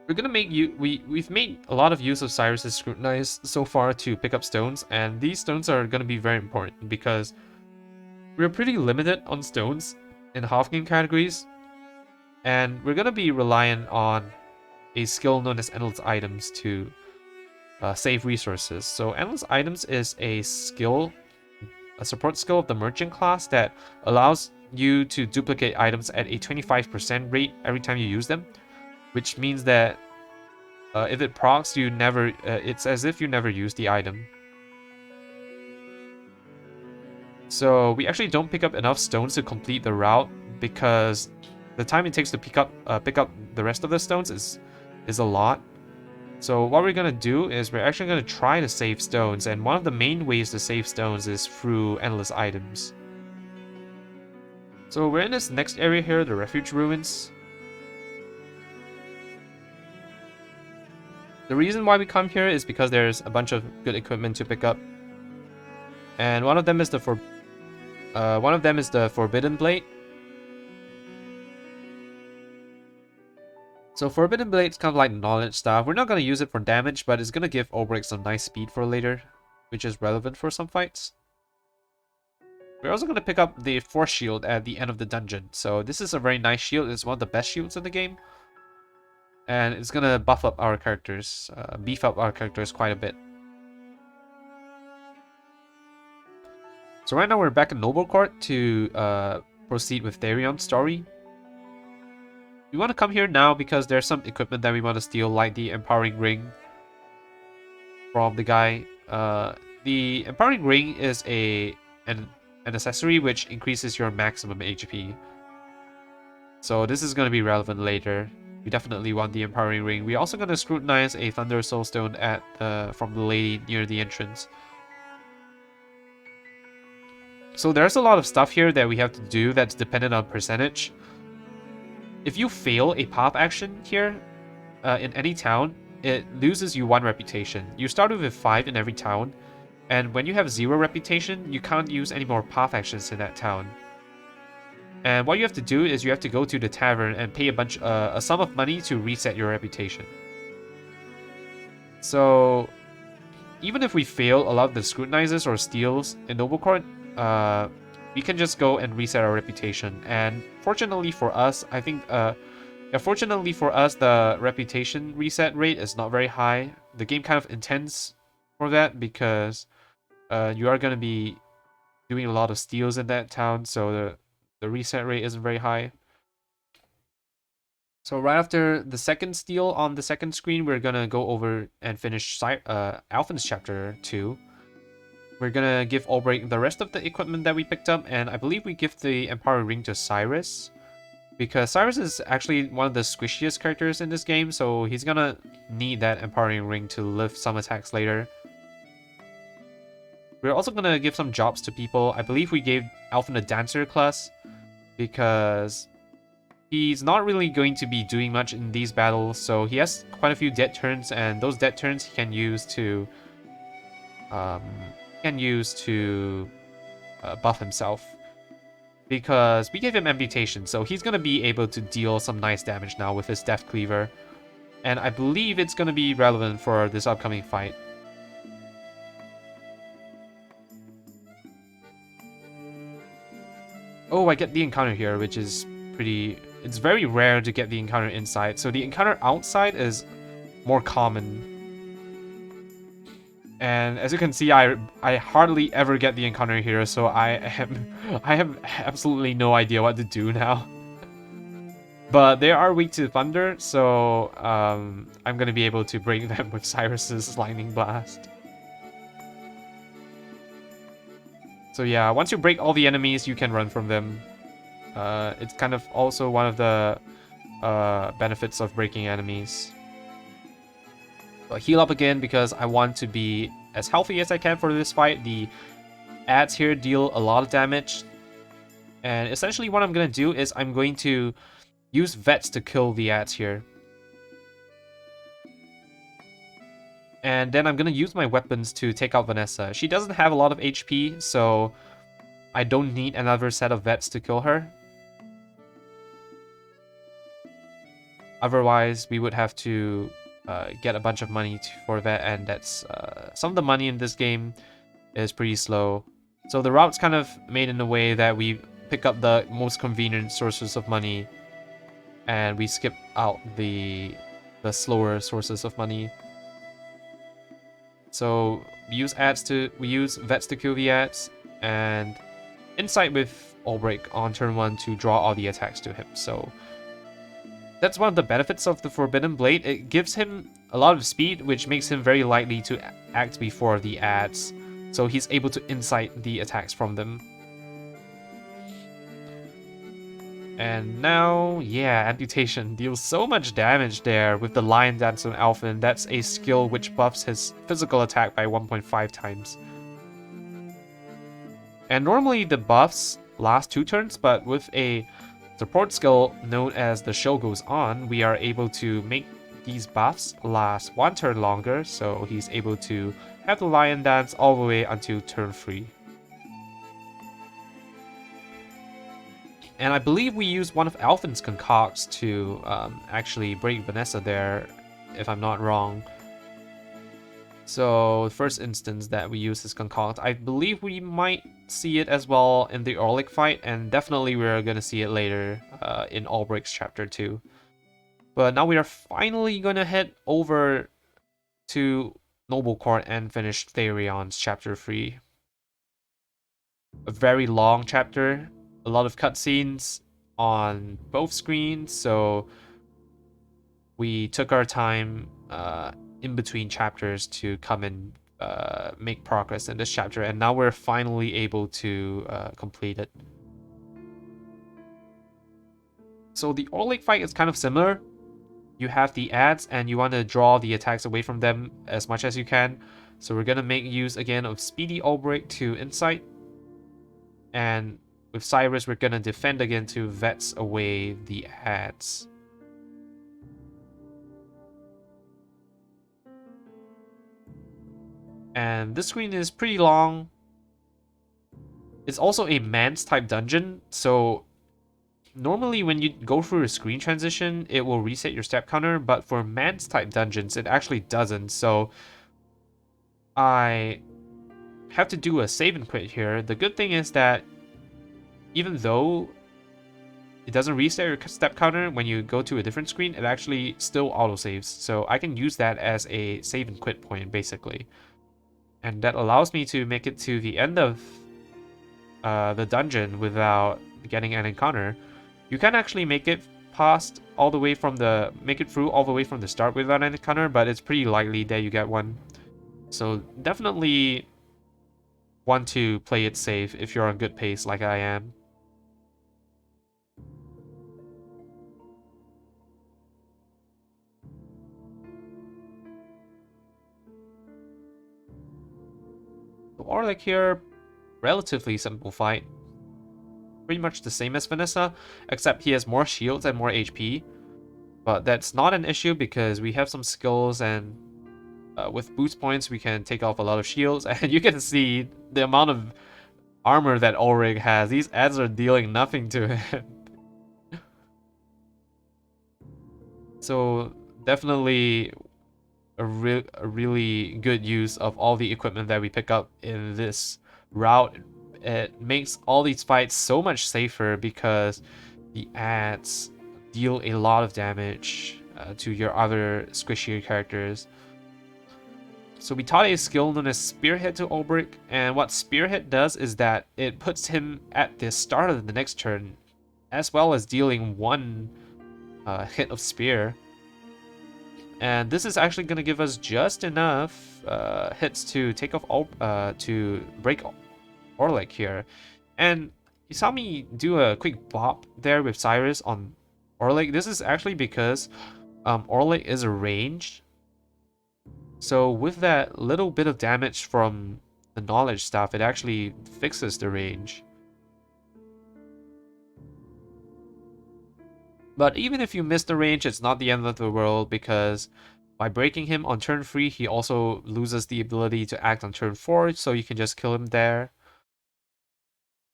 [SPEAKER 1] we're gonna make we've made a lot of use of Cyrus's scrutinize so far to pick up stones, and these stones are gonna be very important because we're pretty limited on stones in half game categories, and we're gonna be reliant on a skill known as Endless Items to save resources. So Endless Items is a support skill of the Merchant class that allows you to duplicate items at a 25% rate every time you use them, which means that if it procs, it's as if you never used the item. So we actually don't pick up enough stones to complete the route, because the time it takes to pick up the rest of the stones is a lot. So what we're gonna do is we're actually gonna try to save stones, and one of the main ways to save stones is through Endless Items. So we're in this next area here, the Refuge Ruins. The reason why we come here is because there's a bunch of good equipment to pick up, and one of them is the Forbidden Blade. So Forbidden Blade's kind of like knowledge stuff. We're not going to use it for damage, but it's going to give Ulbrick some nice speed for later, which is relevant for some fights. We're also going to pick up the Force Shield at the end of the dungeon. So this is a very nice shield. It's one of the best shields in the game. And it's going to buff up our characters, beef up our characters quite a bit. So right now we're back in Noble Court to proceed with Therion's story. We want to come here now because there's some equipment that we want to steal, like the Empowering Ring from the guy. The Empowering Ring is an accessory which increases your maximum HP. So this is going to be relevant later. We definitely want the Empowering Ring. We're also going to scrutinize a Thunder Soulstone from the lady near the entrance. So there's a lot of stuff here that we have to do that's dependent on percentage. If you fail a pop action here, in any town, it loses you 1 reputation. You start with 5 in every town, and when you have 0 reputation, you can't use any more path actions in that town. And what you have to do is you have to go to the tavern and pay a sum of money to reset your reputation. So even if we fail a lot of the scrutinizers or steals in Noble Court, we can just go and reset our reputation. And fortunately for us, I think, fortunately for us, the reputation reset rate is not very high. The game kind of intends for that because you are going to be doing a lot of steals in that town, so the reset rate isn't very high. So right after the second steal on the second screen, we're gonna go over and finish Elfin's chapter 2. We're gonna give Ulbrick the rest of the equipment that we picked up, and I believe we give the Empowering Ring to Cyrus, because Cyrus is actually one of the squishiest characters in this game, so he's gonna need that Empowering Ring to lift some attacks later. We're also gonna give some jobs to people. I believe we gave Elfin a Dancer class, because he's not really going to be doing much in these battles, so he has quite a few dead turns, and those dead turns he can use to buff himself. Because we gave him amputation, so he's gonna be able to deal some nice damage now with his Death Cleaver, and I believe it's gonna be relevant for this upcoming fight. Oh, I get the encounter here, which is pretty... It's very rare to get the encounter inside, so the encounter outside is more common. And as you can see, I hardly ever get the encounter here, so I have absolutely no idea what to do now. But they are weak to thunder, so I'm gonna be able to break them with Cyrus's lightning blast. So yeah, once you break all the enemies, you can run from them. It's kind of also one of the benefits of breaking enemies. But heal up again because I want to be as healthy as I can for this fight. The ads here deal a lot of damage. And essentially what I'm going to do is I'm going to use vets to kill the ads here. And then I'm going to use my weapons to take out Vanessa. She doesn't have a lot of HP, so I don't need another set of vets to kill her. Otherwise, we would have to get a bunch of money for that, and that's some of the money in this game is pretty slow. So the route's kind of made in a way that we pick up the most convenient sources of money, and we skip out the slower sources of money. So we use vets to kill the ads, and Insight with Ulbrick on turn 1 to draw all the attacks to him. So that's one of the benefits of the Forbidden Blade. It gives him a lot of speed, which makes him very likely to act before the ads. So he's able to incite the attacks from them. And now, yeah, Amputation deals so much damage there with the Lion Dance on Elfin. That's a skill which buffs his physical attack by 1.5 times. And normally the buffs last 2 turns, but with a support skill known as the Show Goes On, we are able to make these buffs last 1 turn longer, so he's able to have the Lion Dance all the way until turn 3. And I believe we used one of Elfin's concocts to actually break Vanessa there, if I'm not wrong. So the first instance that we use his concoct, I believe we might see it as well in the Ulrick fight, and definitely we're gonna see it later in Ulbrick's chapter 2. But now we are finally gonna head over to Noble Court and finish Therion's chapter 3. A very long chapter, a lot of cutscenes on both screens, so we took our time in between chapters to come and make progress in this chapter, and now we're finally able to complete it. So the Ulrick fight is kind of similar. You have the ads and you want to draw the attacks away from them as much as you can. So we're going to make use again of Speedy Ulbrick to Insight. And with Cyrus, we're going to defend again to Vets away the ads. And this screen is pretty long. It's also a man's type dungeon, so normally when you go through a screen transition, it will reset your step counter, but for man's type dungeons, it actually doesn't. So I have to do a save and quit here. The good thing is that even though it doesn't reset your step counter when you go to a different screen, it actually still autosaves. So I can use that as a save and quit point, basically. And that allows me to make it to the end of the dungeon without getting an encounter. You can actually make it past all the way from the through all the way from the start without an encounter, but it's pretty likely that you get one. So definitely want to play it safe if you're on good pace like I am. So Ulrick here, relatively simple fight. Pretty much the same as Vanessa, except he has more shields and more HP. But that's not an issue because we have some skills, and with boost points we can take off a lot of shields. And you can see the amount of armor that Ulrick has. These ads are dealing nothing to him. So definitely a really good use of all the equipment that we pick up in this route. It makes all these fights so much safer because the ads deal a lot of damage to your other squishier characters. So we taught a skill known as Spearhead to Ulbrick, and what Spearhead does is that it puts him at the start of the next turn, as well as dealing one hit of spear. And this is actually going to give us just enough hits to take off to break Ulrick here. And you saw me do a quick bop there with Cyrus on Ulrick. This is actually because Ulrick is a ranged. So with that little bit of damage from the knowledge stuff, it actually fixes the range. But even if you miss the range, it's not the end of the world, because by breaking him on turn 3, he also loses the ability to act on turn 4, so you can just kill him there.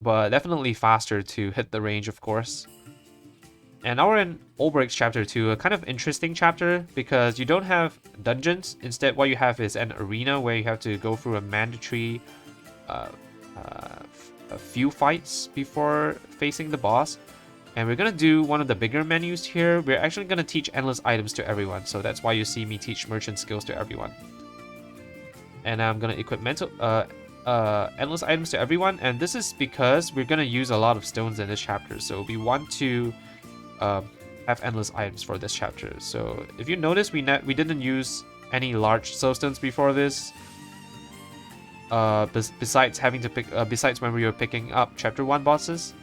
[SPEAKER 1] But definitely faster to hit the range, of course. And now we're in Ulbrick's chapter 2, a kind of interesting chapter because you don't have dungeons. Instead, what you have is an arena where you have to go through a mandatory a few fights before facing the boss. And we're going to do one of the bigger menus here. We're actually going to teach endless items to everyone. So that's why you see me teach merchant skills to everyone. And I'm going to equip endless items to everyone. And this is because we're going to use a lot of stones in this chapter. So we want to have endless items for this chapter. So if you notice, we didn't use any large soul stones before this. Besides having to pick, besides when we were picking up chapter 1 bosses.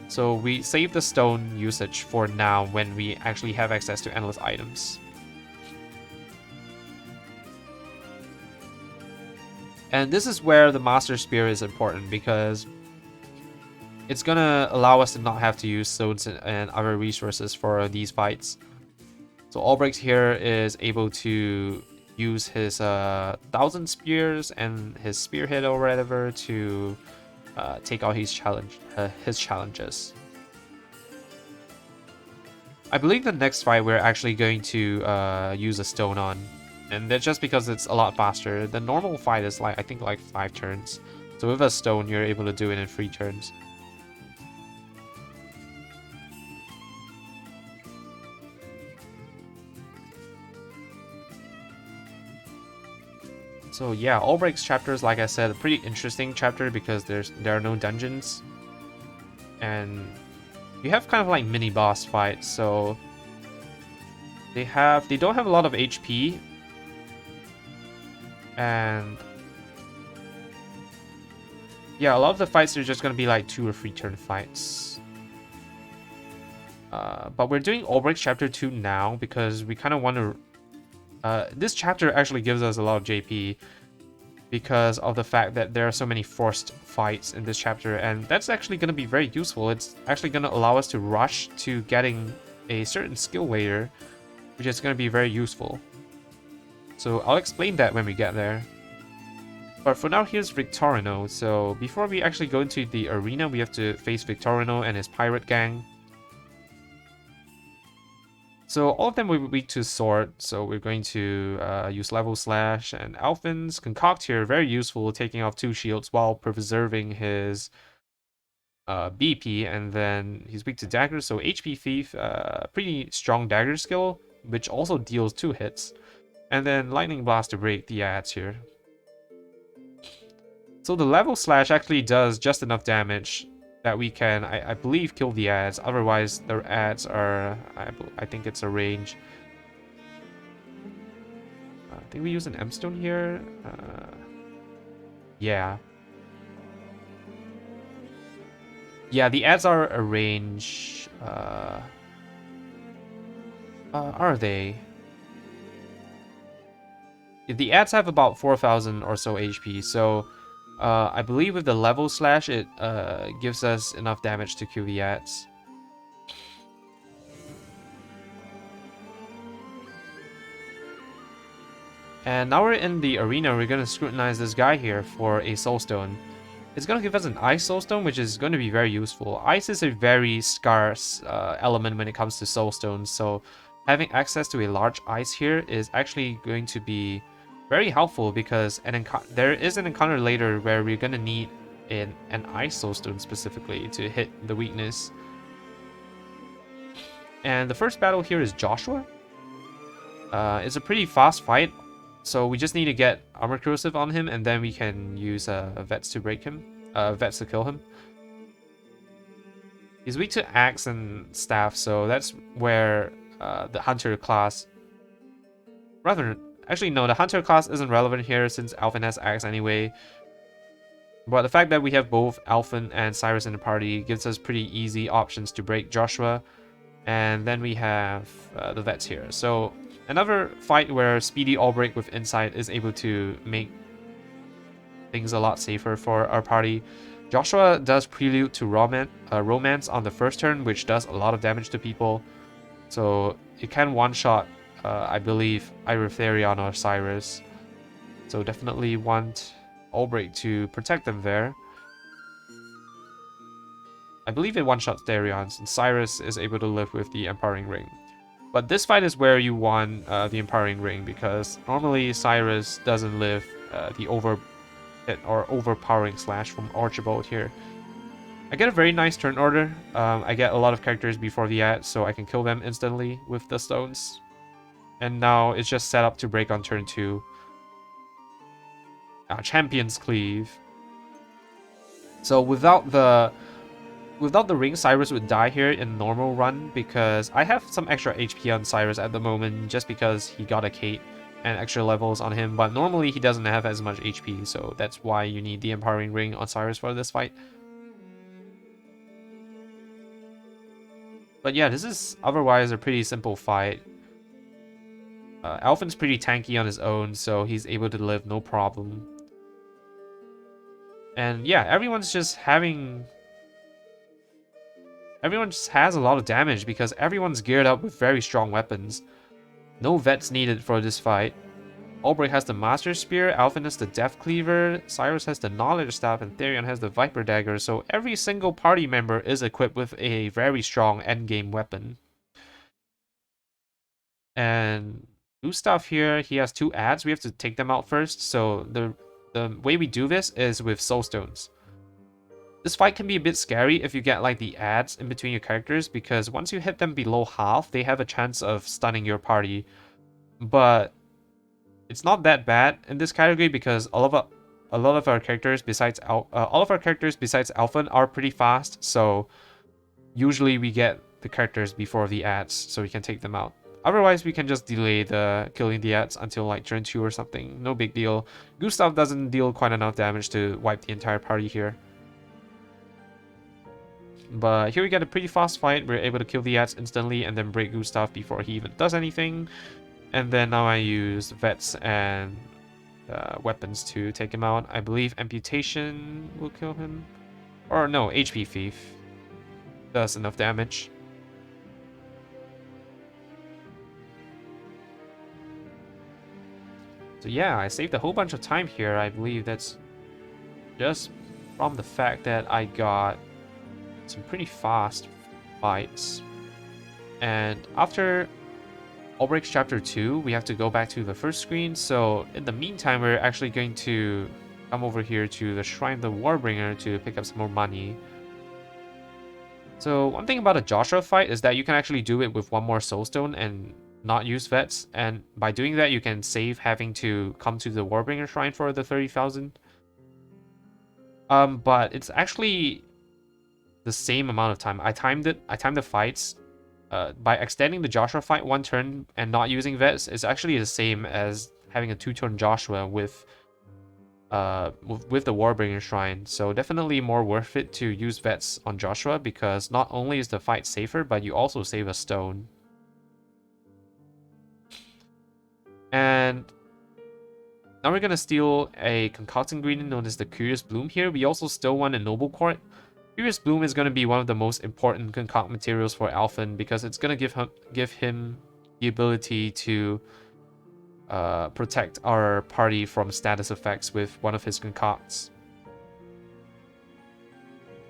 [SPEAKER 1] So we save the stone usage for now when we actually have access to endless items. And this is where the Master Spear is important because it's gonna allow us to not have to use stones and other resources for these fights. So Ulbrick here is able to use his 1,000 spears and his spearhead or whatever to take out his challenges. I believe the next fight we're actually going to use a stone on, and that's just because it's a lot faster. The normal fight is I think like 5 turns, so with a stone you're able to do it in 3 turns. So yeah, Ulbrick's chapter is, like I said, a pretty interesting chapter because there are no dungeons, and you have kind of like mini boss fights. So they don't have a lot of HP, and yeah, a lot of the fights are just gonna be like 2 or 3 turn fights. But we're doing Ulbrick's chapter 2 now because we kind of want to. This chapter actually gives us a lot of JP because of the fact that there are so many forced fights in this chapter, and that's actually going to be very useful. It's actually going to allow us to rush to getting a certain skill later, which is going to be very useful. So I'll explain that when we get there. But for now, here's Victorino. So before we actually go into the arena, we have to face Victorino and his pirate gang. So all of them will be weak to sword, so we're going to use level slash and Elfin's concoct here, very useful, taking off 2 shields while preserving his BP, and then he's weak to daggers, so HP Thief, pretty strong dagger skill, which also deals 2 hits, and then Lightning Blast to break the ads here. So the level slash actually does just enough damage that we can, I believe, kill the ads. Otherwise, the ads are, I think it's a range. I think we use an M stone here. Yeah. Yeah, the ads are a range. Are they? The ads have about 4,000 or so HP, so I believe with the level slash, it gives us enough damage to kill the ads. And now we're in the arena, we're going to scrutinize this guy here for a soulstone. It's going to give us an ice soulstone, which is going to be very useful. Ice is a very scarce element when it comes to soulstones, so having access to a large ice here is actually going to be very helpful, because there is an encounter later where we're going to need an ice soulstone specifically to hit the weakness. And the first battle here is Joshua. It's a pretty fast fight, so we just need to get armor corrosive on him, and then we can use vets to break him, vets to kill him. He's weak to axe and staff, so that's where the hunter class. Actually no, the hunter class isn't relevant here since Elfin has axe anyway. But the fact that we have both Elfin and Cyrus in the party gives us pretty easy options to break Joshua. And then we have the vets here. So another fight where speedy Ulbrick with insight is able to make things a lot safer for our party. Joshua does prelude to romance on the first turn, which does a lot of damage to people. So it can one-shot, I believe, either Therion or Cyrus. So definitely want Ulbrick to protect them there. I believe it one-shots Darius, and Cyrus is able to live with the Empowering Ring. But this fight is where you want the Empowering Ring, because normally Cyrus doesn't live the overpowering slash from Archibald here. I get a very nice turn order. I get a lot of characters before the ad, so I can kill them instantly with the stones. And now it's just set up to break on turn 2. Champion's Cleave. So without the ring, Cyrus would die here in normal run, because I have some extra HP on Cyrus at the moment just because he got a Kate and extra levels on him, but normally he doesn't have as much HP, so that's why you need the Empowering Ring on Cyrus for this fight. But yeah, this is otherwise a pretty simple fight. Elfin's pretty tanky on his own, so he's able to live no problem. And yeah, everyone just has a lot of damage because everyone's geared up with very strong weapons. No vets needed for this fight. Ulbrick has the Master Spear, Elfin has the Death Cleaver, Cyrus has the Knowledge Staff, and Therion has the Viper Dagger, so every single party member is equipped with a very strong endgame weapon. And Gustav here, he has 2 ads, we have to take them out first, so the way we do this is with Soulstones. This fight can be a bit scary if you get like the ads in between your characters, because once you hit them below half, they have a chance of stunning your party. But it's not that bad in this category because a lot of our characters besides Elfin are pretty fast, so usually we get the characters before the ads so we can take them out. Otherwise, we can just delay the killing the ads until like turn 2 or something. No big deal. Gustav doesn't deal quite enough damage to wipe the entire party here. But here we get a pretty fast fight. We're able to kill the ads instantly and then break Gustav before he even does anything. And then now I use vets and weapons to take him out. I believe amputation will kill him. Or no, HP Thief does enough damage. So yeah, I saved a whole bunch of time here. I believe that's just from the fact that I got some pretty fast fights. And after Ulbrick's Chapter 2, we have to go back to the first screen. So in the meantime, we're actually going to come over here to the Shrine of the Warbringer to pick up some more money. So one thing about a Joshua fight is that you can actually do it with one more soulstone and not use vets, and by doing that you can save having to come to the Warbringer Shrine for the 30,000. But it's actually the same amount of time. I timed the fights. By extending the Joshua fight one turn and not using vets is actually the same as having a 2-turn Joshua with the Warbringer Shrine. So definitely more worth it to use vets on Joshua, because not only is the fight safer, but you also save a stone. And now we're gonna steal a concoct ingredient known as the Curious Bloom here. We also stole one in Noble Court. Curious Bloom is gonna be one of the most important concoct materials for Elfin, because it's gonna give him the ability to protect our party from status effects with one of his concocts.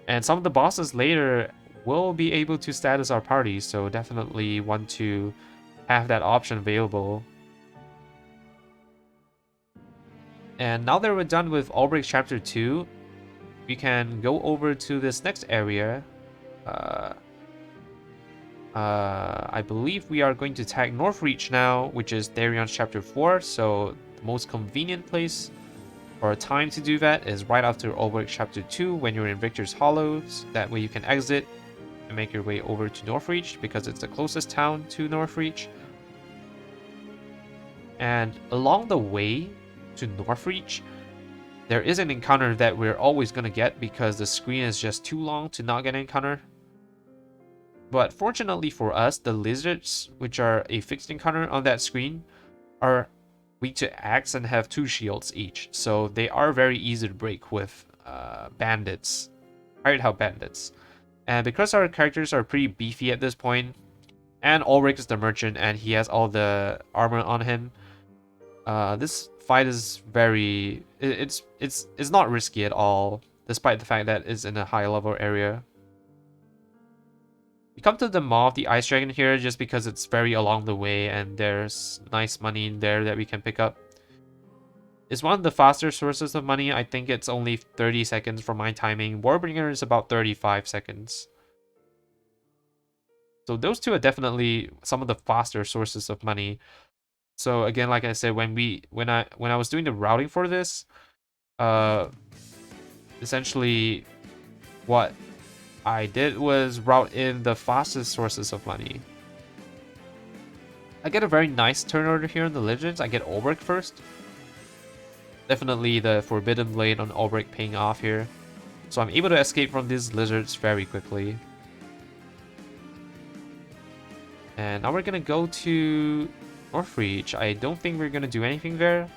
[SPEAKER 1] And some of the bosses later will be able to status our party, so definitely want to have that option available. And now that we're done with Ulbrick Chapter 2, we can go over to this next area. I believe we are going to tag Northreach now, which is Therion's Chapter 4, so the most convenient place or time to do that is right after Ulbrick Chapter 2 when you're in Victor's Hollows. That way you can exit and make your way over to Northreach, because it's the closest town to Northreach. And along the way to Northreach, there is an encounter that we're always going to get, because the screen is just too long to not get an encounter. But fortunately for us, the lizards, which are a fixed encounter on that screen, are weak to axe and have 2 shields each. So they are very easy to break with bandits, hired help bandits. And because our characters are pretty beefy at this point, and Ulrick is the merchant and he has all the armor on him, this fight is very... It's not risky at all, despite the fact that it's in a high level area. We come to the Maw of the Ice Dragon here just because it's very along the way and there's nice money in there that we can pick up. It's one of the faster sources of money. I think it's only 30 seconds for my timing. Warbringer is about 35 seconds. So those two are definitely some of the faster sources of money. So again, like I said, when I was doing the routing for this, essentially what I did was route in the fastest sources of money. I get a very nice turn order here in the Legends. I get Ulbrick first. Definitely the Forbidden Blade on Ulbrick paying off here. So I'm able to escape from these lizards very quickly. And now we're gonna go to Northreach. I don't think we're gonna do anything there.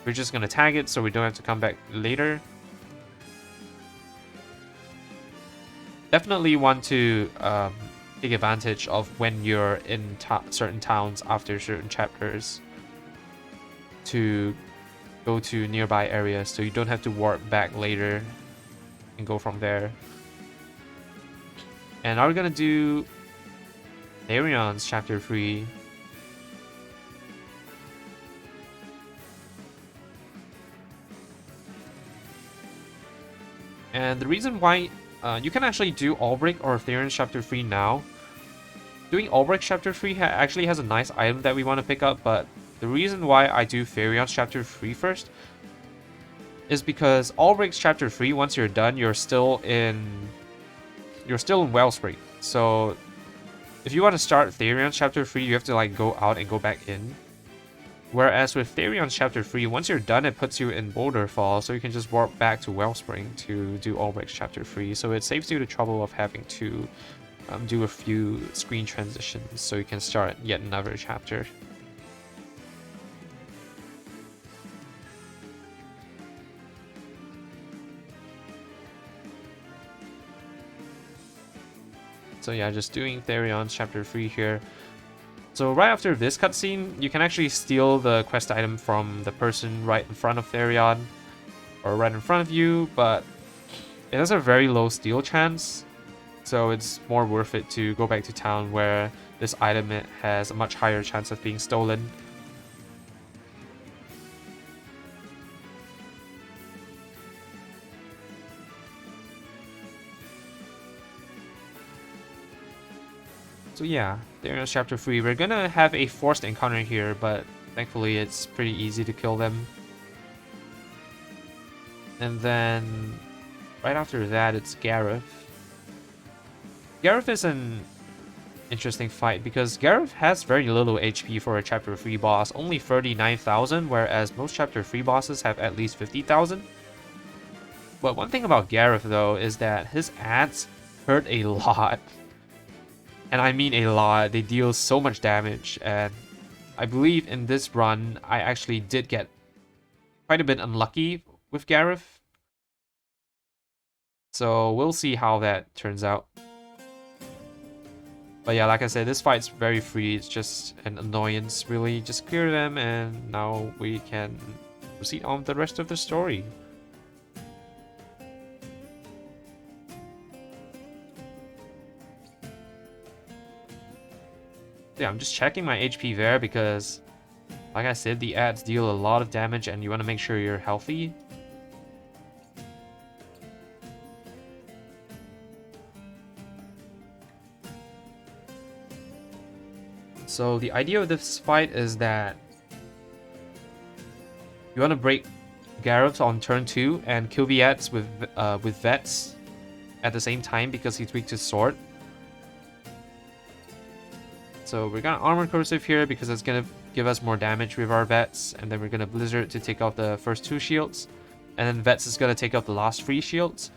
[SPEAKER 1] We're just gonna tag it so we don't have to come back later. Definitely want to take advantage of when you're in certain towns after certain chapters to go to nearby areas, so you don't have to warp back later and go from there. And now we're gonna do Therion's Chapter 3. And the reason why you can actually do Ulbrick or Therion's Chapter 3 now. Doing Ulbrick Chapter 3 actually has a nice item that we want to pick up, but the reason why I do Therion's Chapter 3 first is because Ulbrick's Chapter 3, once you're done, you're still in Wellspring. So if you want to start Therion's Chapter 3, you have to like go out and go back in. Whereas with Therion's Chapter 3, once you're done, it puts you in Boulder Fall, so you can just warp back to Wellspring to do Ulbrick's Chapter 3. So it saves you the trouble of having to do a few screen transitions, so you can start yet another chapter. So yeah, just doing Therion's Chapter 3 here. So right after this cutscene, you can actually steal the quest item from the person right in front of Therion, or right in front of you, but it has a very low steal chance, so it's more worth it to go back to town where this item has a much higher chance of being stolen. So yeah, there's chapter 3. We're gonna have a forced encounter here, but thankfully it's pretty easy to kill them. And then right after that, it's Gareth. Gareth is an interesting fight because Gareth has very little HP for a chapter 3 boss, only 39,000, whereas most chapter 3 bosses have at least 50,000. But one thing about Gareth though is that his ads hurt a lot. And I mean a lot. They deal so much damage, and I believe in this run I actually did get quite a bit unlucky with Gareth. So we'll see how that turns out. But yeah, like I said, this fight's very free. It's just an annoyance, really. Just clear them, and now we can proceed on the rest of the story. Yeah, I'm just checking my HP there because, like I said, the ads deal a lot of damage and you want to make sure you're healthy. So the idea of this fight is that you want to break Gareth on turn 2 and kill the ads with vets at the same time because he's weak to sword. So we're gonna armor cursive here because it's gonna give us more damage with our vets, and then we're gonna blizzard to take out the first 2 shields, and then vets is gonna take out the last 3 shields.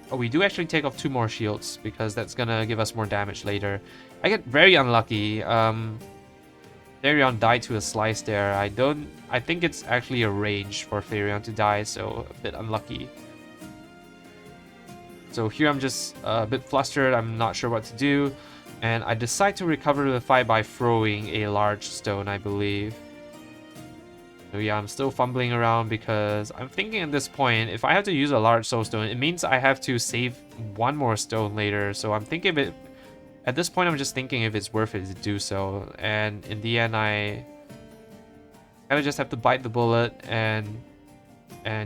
[SPEAKER 1] Oh, we do actually take off 2 more shields because that's gonna give us more damage later. I get very unlucky. Therion died to a slice there. I think it's actually a range for Therion to die, so a bit unlucky. So here I'm just a bit flustered, I'm not sure what to do, and I decide to recover the fight by throwing a large stone, I believe. So yeah, I'm still fumbling around because I'm thinking at this point, if I have to use a large soul stone, it means I have to save 1 more stone later. So I'm thinking at this point I'm just thinking if it's worth it to do so, and in the end I kind of just have to bite the bullet and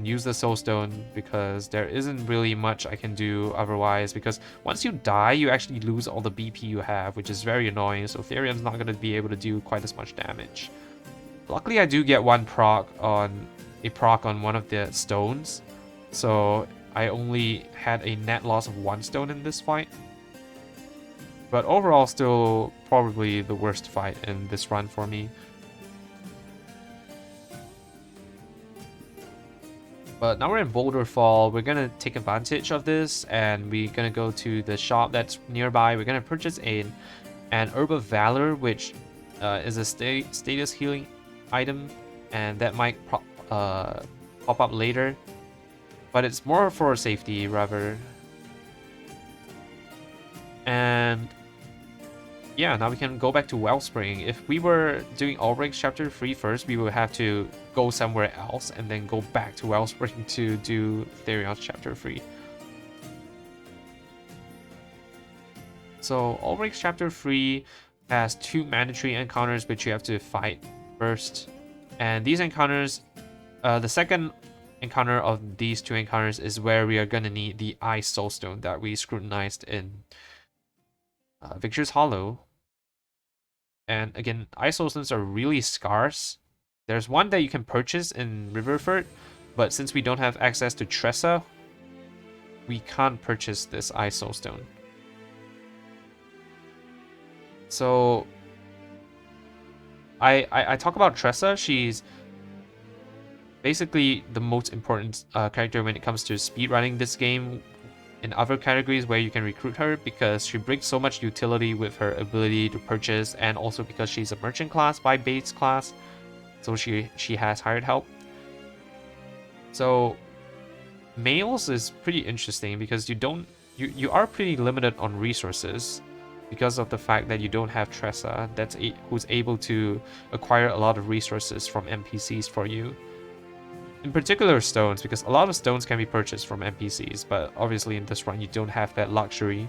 [SPEAKER 1] use the soul stone because there isn't really much I can do otherwise, because once you die you actually lose all the BP you have, which is very annoying, so Therion's not going to be able to do quite as much damage. Luckily I do get a proc on one of the stones, so I only had a net loss of 1 stone in this fight. But overall still probably the worst fight in this run for me. But now we're in Boulder Fall, we're gonna take advantage of this and we're gonna go to the shop that's nearby. We're gonna purchase an Herb of Valor, which is a status healing item, and that might pop up later. But it's more for safety rather. And yeah, now we can go back to Wellspring. If we were doing Ulbrick chapter 3 first, we would have to go somewhere else and then go back to Wellspring to do Therion's chapter 3. So Ulbrick chapter 3 has 2 mandatory encounters which you have to fight first. And these encounters, the second encounter of these 2 encounters is where we are gonna need the Ice Soulstone that we scrutinized in Victor's Hollow. And again, Ice Soulstones are really scarce. There's one that you can purchase in Riverford, but since we don't have access to Tressa, we can't purchase this Ice Soulstone. So I talk about Tressa. She's basically the most important character when it comes to speedrunning this game in other categories where you can recruit her, because she brings so much utility with her ability to purchase, and also because she's a merchant class by base class, so she has hired help. So males is pretty interesting because you don't you are pretty limited on resources because of the fact that you don't have Tressa who's able to acquire a lot of resources from NPCs for you. In particular stones, because a lot of stones can be purchased from NPCs, but obviously in this run you don't have that luxury.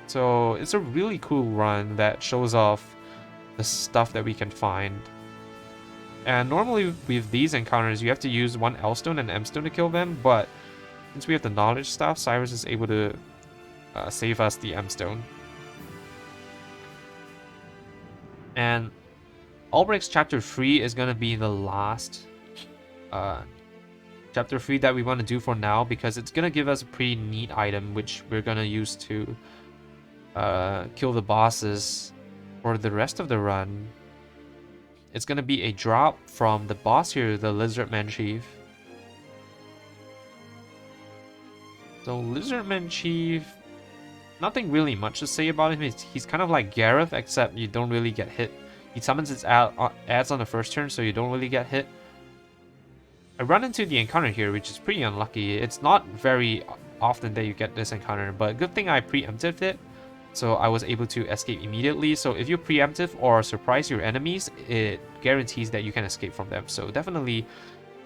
[SPEAKER 1] So it's a really cool run that shows off the stuff that we can find. And normally with these encounters you have to use one L stone and M stone to kill them, but since we have the knowledge staff, Cyrus is able to save us the M stone. And Ulbrick's chapter 3 is going to be the last chapter 3 that we want to do for now, because it's going to give us a pretty neat item which we're going to use to kill the bosses for the rest of the run. It's going to be a drop from the boss here, the Lizardman Chief. So Lizardman Chief, nothing really much to say about him. He's kind of like Gareth, except you don't really get hit. He summons his ads on the first turn, so you don't really get hit. I run into the encounter here, which is pretty unlucky. It's not very often that you get this encounter, but good thing I preempted it, so I was able to escape immediately. So if you preemptive or surprise your enemies, it guarantees that you can escape from them. So definitely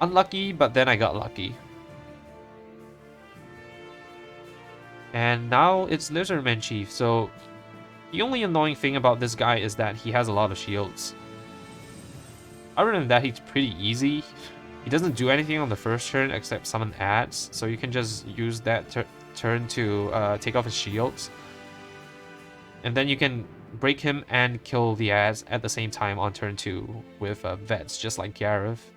[SPEAKER 1] unlucky, but then I got lucky. And now it's Lizardman Chief, so the only annoying thing about this guy is that he has a lot of shields. Other than that, he's pretty easy. He doesn't do anything on the first turn except summon ads, so you can just use that turn to take off his shields. And then you can break him and kill the ads at the same time on turn 2 with vets, just like Gareth.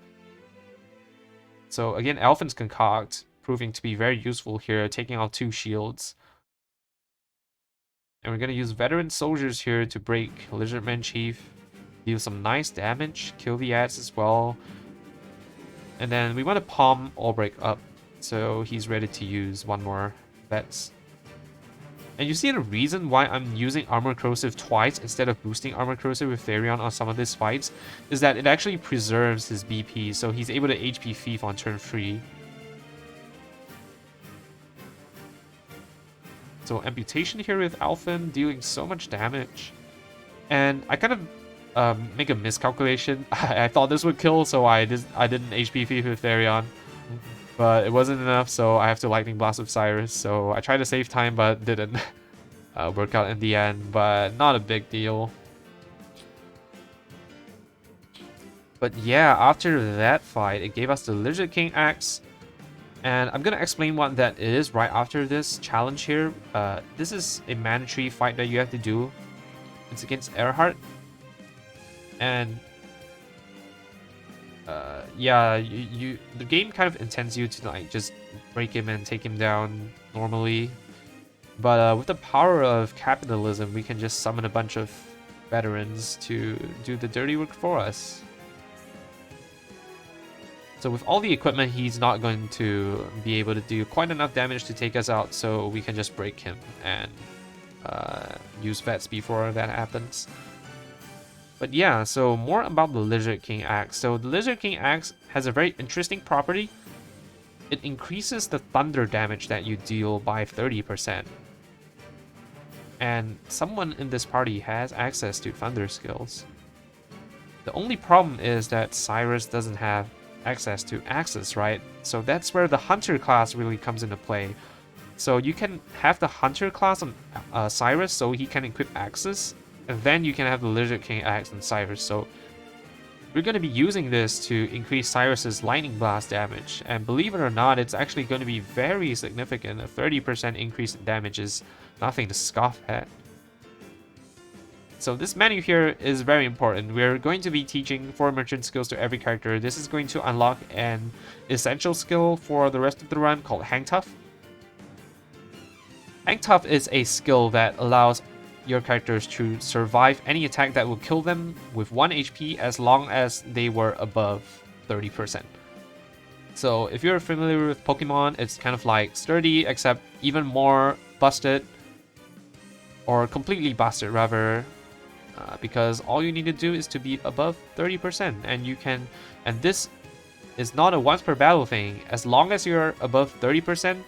[SPEAKER 1] So again, Elfin's Concoct, proving to be very useful here, taking out 2 shields. And we're going to use veteran soldiers here to break Lizardman Chief, deal some nice damage, kill the ads as well. And then we want to palm Ulbrick up, so he's ready to use one more vets. And you see the reason why I'm using Armor Corrosive twice instead of boosting Armor Corrosive with Therion on some of these fights, is that it actually preserves his BP, so he's able to HP Thief on turn 3. So amputation here with Elfin, dealing so much damage. And I kind of make a miscalculation. I thought this would kill, so I didn't HP Thief with Therion. But it wasn't enough, so I have to Lightning Blast with Cyrus. So I tried to save time, but didn't work out in the end. But not a big deal. But yeah, after that fight, it gave us the Lizardking Axe. And I'm gonna explain what that is right after this challenge here. This is a mandatory fight that you have to do. It's against Earhart. And yeah, the game kind of intends you to like just break him and take him down normally. But with the power of capitalism, we can just summon a bunch of veterans to do the dirty work for us. So with all the equipment, he's not going to be able to do quite enough damage to take us out, so we can just break him and use vets before that happens. But yeah, so more about the Lizardking Axe. So the Lizardking Axe has a very interesting property. It increases the thunder damage that you deal by 30%. And someone in this party has access to thunder skills. The only problem is that Cyrus doesn't have access to axes, right? So that's where the Hunter class really comes into play. So you can have the Hunter class on Cyrus so he can equip axes, and then you can have the Lizardking Axe on Cyrus. So we're going to be using this to increase Cyrus's Lightning Blast damage, and believe it or not, it's actually going to be very significant. A 30% increase in damage is nothing to scoff at. So this menu here is very important. We're going to be teaching 4 merchant skills to every character. This is going to unlock an essential skill for the rest of the run called Hang Tough. Hang Tough is a skill that allows your characters to survive any attack that will kill them with 1 HP as long as they were above 30%. So if you're familiar with Pokemon, it's kind of like Sturdy, except even more busted, or completely busted rather, because all you need to do is to be above 30%, and you can, and this is not a once per battle thing. As long as you're above 30%,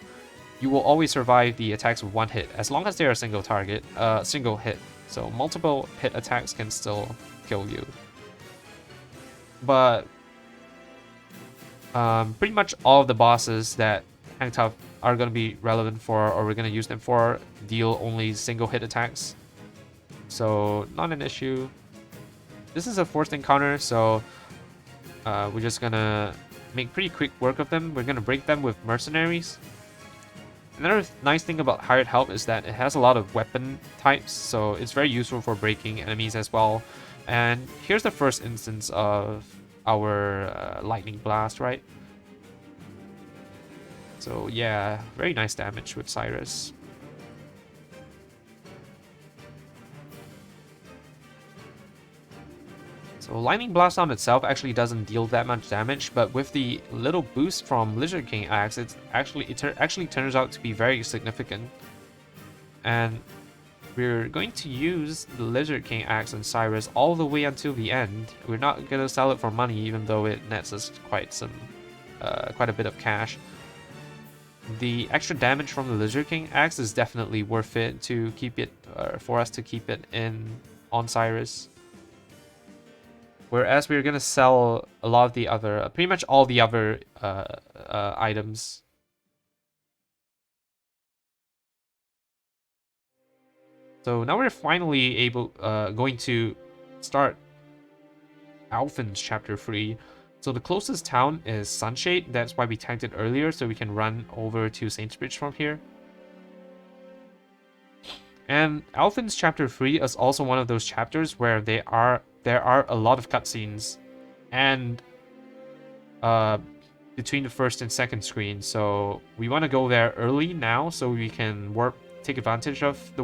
[SPEAKER 1] you will always survive the attacks with one hit, as long as they're a single target, single hit. So multiple hit attacks can still kill you. But pretty much all of the bosses that Hang Tough are going to be relevant for, or we're going to use them for, deal only single hit attacks. So not an issue. This is a forced encounter, so we're just going to make pretty quick work of them. We're going to break them with mercenaries. Another nice thing about hired help is that it has a lot of weapon types, so it's very useful for breaking enemies as well. And here's the first instance of our lightning blast, right? So yeah, very nice damage with Cyrus. So lightning blast on itself actually doesn't deal that much damage, but with the little boost from Lizardking axe, it actually turns out to be very significant. And we're going to use the Lizardking axe on Cyrus all the way until the end. We're not gonna sell it for money, even though it nets us quite a bit of cash. The extra damage from the Lizardking axe is definitely worth it to keep it, for us to keep it on Cyrus. Whereas we're gonna sell a lot of the other, pretty much all the other items. So now we're finally going to start Elfin's Chapter 3. So the closest town is Sunshade. That's why we tagged it earlier, so we can run over to Saintsbridge from here. And Elfin's Chapter 3 is also one of those chapters where there are a lot of cutscenes, and between the first and second screen. So we want to go there early now, so we can take advantage of the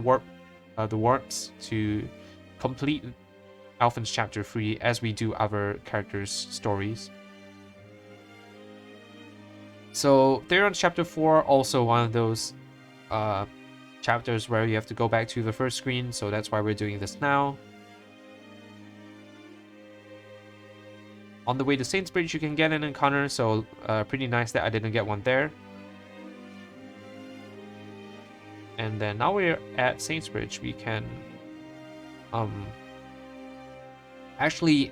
[SPEAKER 1] warps to complete Elfin's Chapter 3 as we do other characters' stories. So Therion's Chapter 4, also one of those chapters where you have to go back to the first screen, so that's why we're doing this now. On the way to Saintsbridge, you can get an encounter, so pretty nice that I didn't get one there. And then now we're at Saintsbridge, we can actually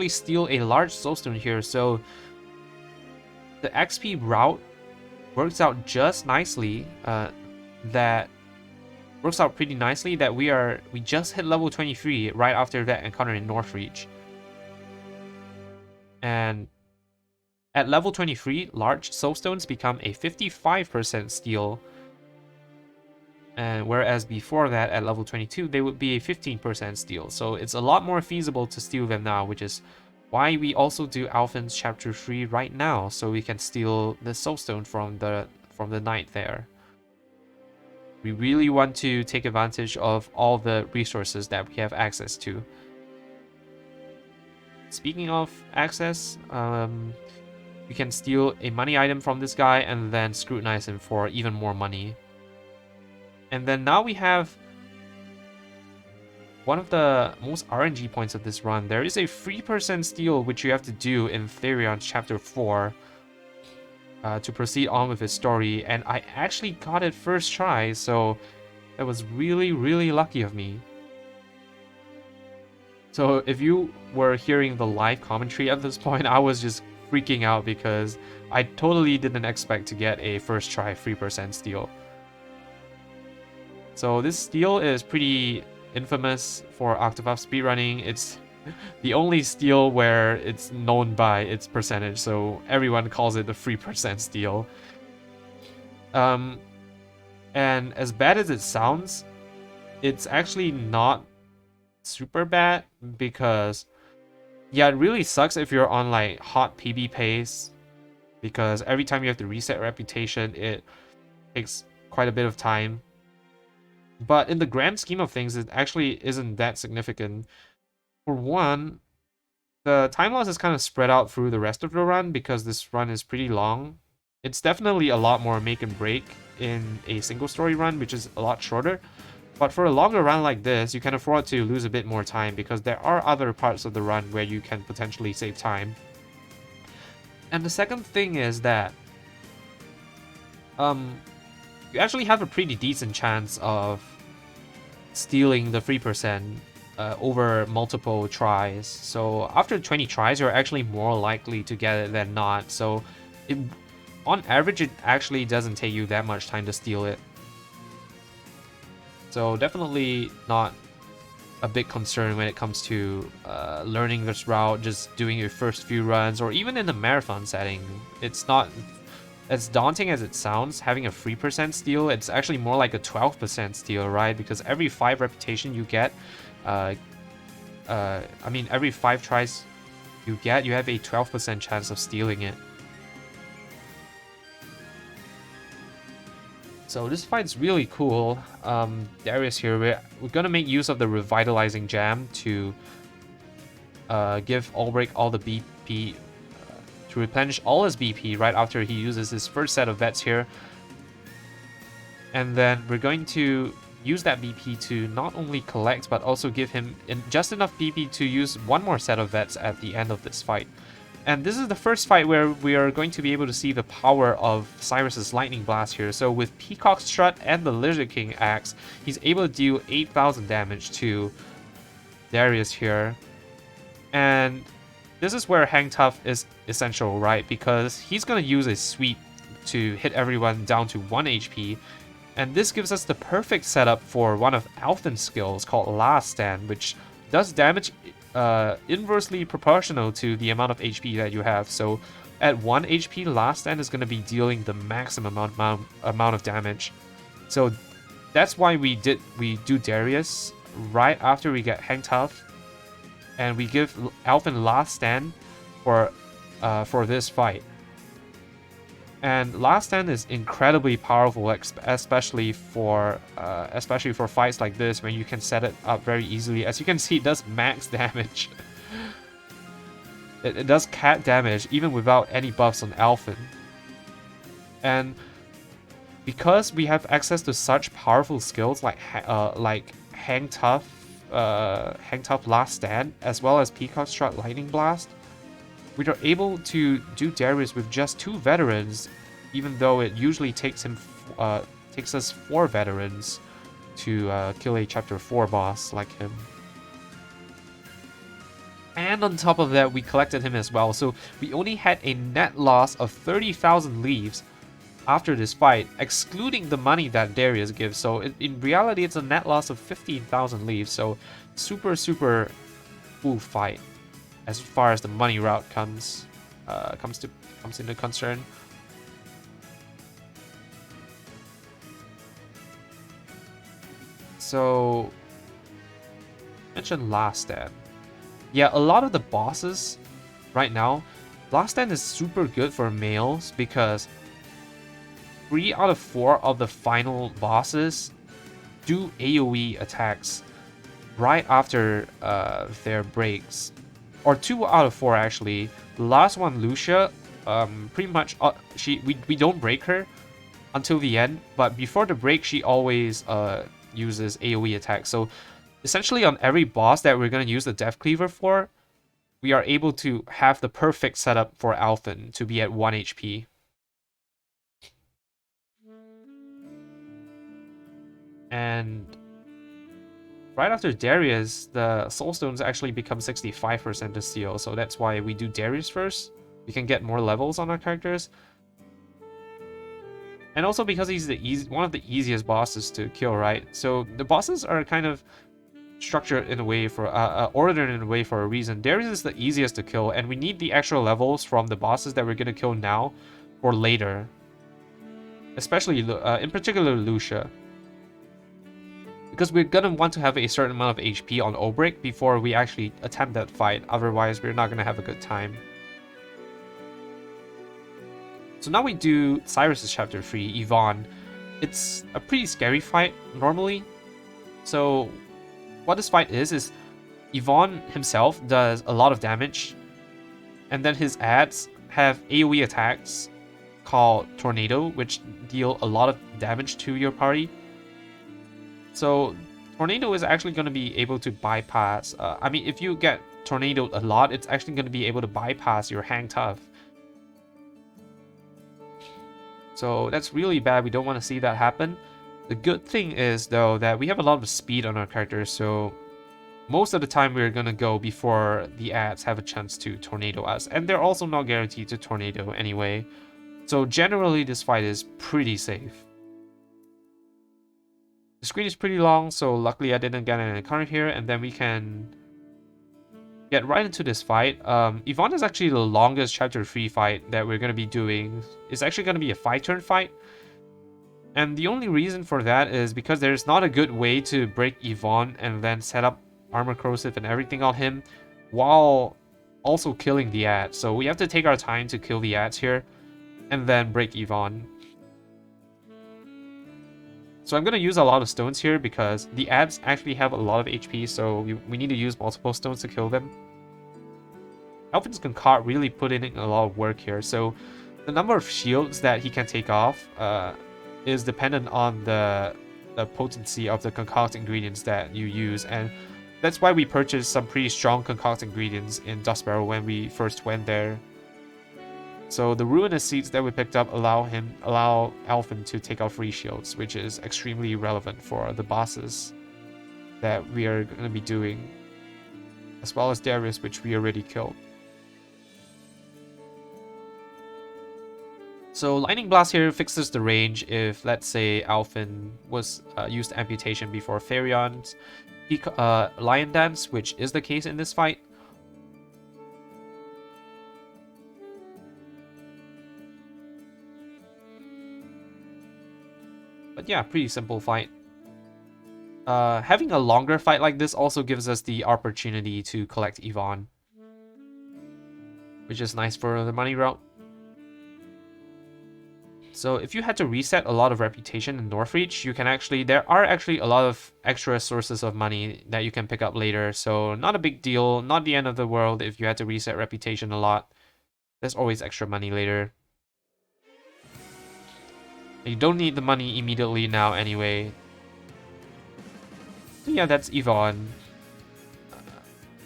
[SPEAKER 1] steal a large soulstone here. So the XP route works out just nicely. That works out pretty nicely that we just hit level 23 right after that encounter in Northreach. And at level 23, large soulstones become a 55% steal. And whereas before that, at level 22, they would be a 15% steal. So it's a lot more feasible to steal them now, which is why we also do Elfin's Chapter 3 right now, so we can steal the soulstone from the knight there. We really want to take advantage of all the resources that we have access to. Speaking of access, we can steal a money item from this guy and then scrutinize him for even more money. And then now we have one of the most RNG points of this run. There is a 3% steal which you have to do in Therion's Chapter 4 to proceed on with his story, and I actually got it first try, so that was really, really lucky of me. So if you were hearing the live commentary at this point, I was just freaking out because I totally didn't expect to get a first try 3% steal. So this steal is pretty infamous for Octopath speedrunning. It's the only steal where it's known by its percentage, so everyone calls it the 3% steal. And as bad as it sounds, it's actually not super bad, because yeah, it really sucks if you're on like hot PB pace, because every time you have to reset reputation, it takes quite a bit of time. But in the grand scheme of things, it actually isn't that significant. For one, the time loss is kind of spread out through the rest of the run because this run is pretty long. It's definitely a lot more make and break in a single story run, which is a lot shorter. But for a longer run like this, you can afford to lose a bit more time because there are other parts of the run where you can potentially save time. And the second thing is that you actually have a pretty decent chance of stealing the 3% over multiple tries. So after 20 tries, you're actually more likely to get it than not. So on average, it actually doesn't take you that much time to steal it. So definitely not a big concern when it comes to learning this route, just doing your first few runs, or even in the marathon setting. It's not as daunting as it sounds, having a 3% steal. It's actually more like a 12% steal, right? Because every 5 reputation you get, I mean, every 5 tries you get, you have a 12% chance of stealing it. So this fight's really cool. Darius here, we're gonna make use of the revitalizing gem to give Ulbrick all the BP, to replenish all his BP right after he uses his first set of vets here. And then we're going to use that BP to not only collect, but also give him just enough BP to use one more set of vets at the end of this fight. And this is the first fight where we are going to be able to see the power of Cyrus's Lightning Blast here. So with Peacock Strut and the Lizardking Axe, he's able to deal 8,000 damage to Darius here. And this is where Hang Tough is essential, right? Because he's going to use a sweep to hit everyone down to 1 HP. And this gives us the perfect setup for one of Elfin's skills called Last Stand, which does damage inversely proportional to the amount of HP that you have. So at 1 HP, Last Stand is going to be dealing the maximum amount of damage. So that's why we do Darius right after we get Hang Tough, and we give Elfin Last Stand for this fight. And Last Stand is incredibly powerful, especially for fights like this when you can set it up very easily. As you can see, it does max damage. it does cat damage even without any buffs on Elfin. And because we have access to such powerful skills like Hang Tough Last Stand, as well as Peacock Strut Lightning Blast, we are able to do Darius with just 2 veterans, even though it usually takes us 4 veterans to kill a Chapter 4 boss like him. And on top of that, we collected him as well, so we only had a net loss of 30,000 leaves after this fight, excluding the money that Darius gives. So in reality, it's a net loss of 15,000 leaves, so super full fight as far as the money route comes into concern. So, mention Last Stand. Yeah, a lot of the bosses right now, Last Stand is super good for males because 3 out of 4 of the final bosses do AoE attacks right after their breaks. Or 2 out of 4 actually. The last one, Lucia, pretty much we don't break her until the end, but before the break she always uses AoE attacks. So essentially on every boss that we're going to use the Death Cleaver for, we are able to have the perfect setup for Elfin to be at 1 HP. And right after Darius, the Soulstones actually become 65% to steal, so that's why we do Darius first. We can get more levels on our characters. And also because he's one of the easiest bosses to kill, right? So the bosses are kind of structured in a way for ordered in a way for a reason. Darius is the easiest to kill, and we need the extra levels from the bosses that we're gonna kill now for later. Especially in particular Lucia. Because we're gonna want to have a certain amount of HP on Ulbrick before we actually attempt that fight, otherwise we're not gonna have a good time. So now we do Cyrus's Chapter 3, Yvonne. It's a pretty scary fight, normally. So what this fight is Yvonne himself does a lot of damage, and then his ads have AoE attacks called Tornado, which deal a lot of damage to your party. So Tornado is actually going to be able to bypass, I mean, if you get Tornadoed a lot, it's actually going to be able to bypass your Hang Tough. So that's really bad. We don't want to see that happen. The good thing is, though, that we have a lot of speed on our characters, so most of the time we're gonna go before the ads have a chance to tornado us. And they're also not guaranteed to tornado anyway. So generally this fight is pretty safe. The screen is pretty long, so luckily I didn't get an encounter here, and then we can get right into this fight. Yvonne is actually the longest chapter 3 fight that we're going to be doing. It's actually going to be a 5-turn fight. And the only reason for that is because there's not a good way to break Yvonne and then set up armor corrosive and everything on him while also killing the ads. So we have to take our time to kill the ads here and then break Yvonne. So I'm going to use a lot of stones here because the ads actually have a lot of HP, so we need to use multiple stones to kill them. Elfin's Concord really put in a lot of work here, so the number of shields that he can take off is dependent on the potency of the concoct ingredients that you use, and that's why we purchased some pretty strong concoct ingredients in Dust Barrel when we first went there. So the ruinous seeds that we picked up allow Elfin to take out free shields, which is extremely relevant for the bosses that we are going to be doing, as well as Darius, which we already killed. So Lightning Blast here fixes the range if, let's say, Elfin was used amputation before Therion's Lion Dance, which is the case in this fight. But yeah, pretty simple fight. Having a longer fight like this also gives us the opportunity to collect Yvonne, which is nice for the money route. So if you had to reset a lot of reputation in Northreach, you can there are actually a lot of extra sources of money that you can pick up later. So not a big deal, not the end of the world if you had to reset reputation a lot. There's always extra money later. You don't need the money immediately now anyway. So yeah, that's Yvonne.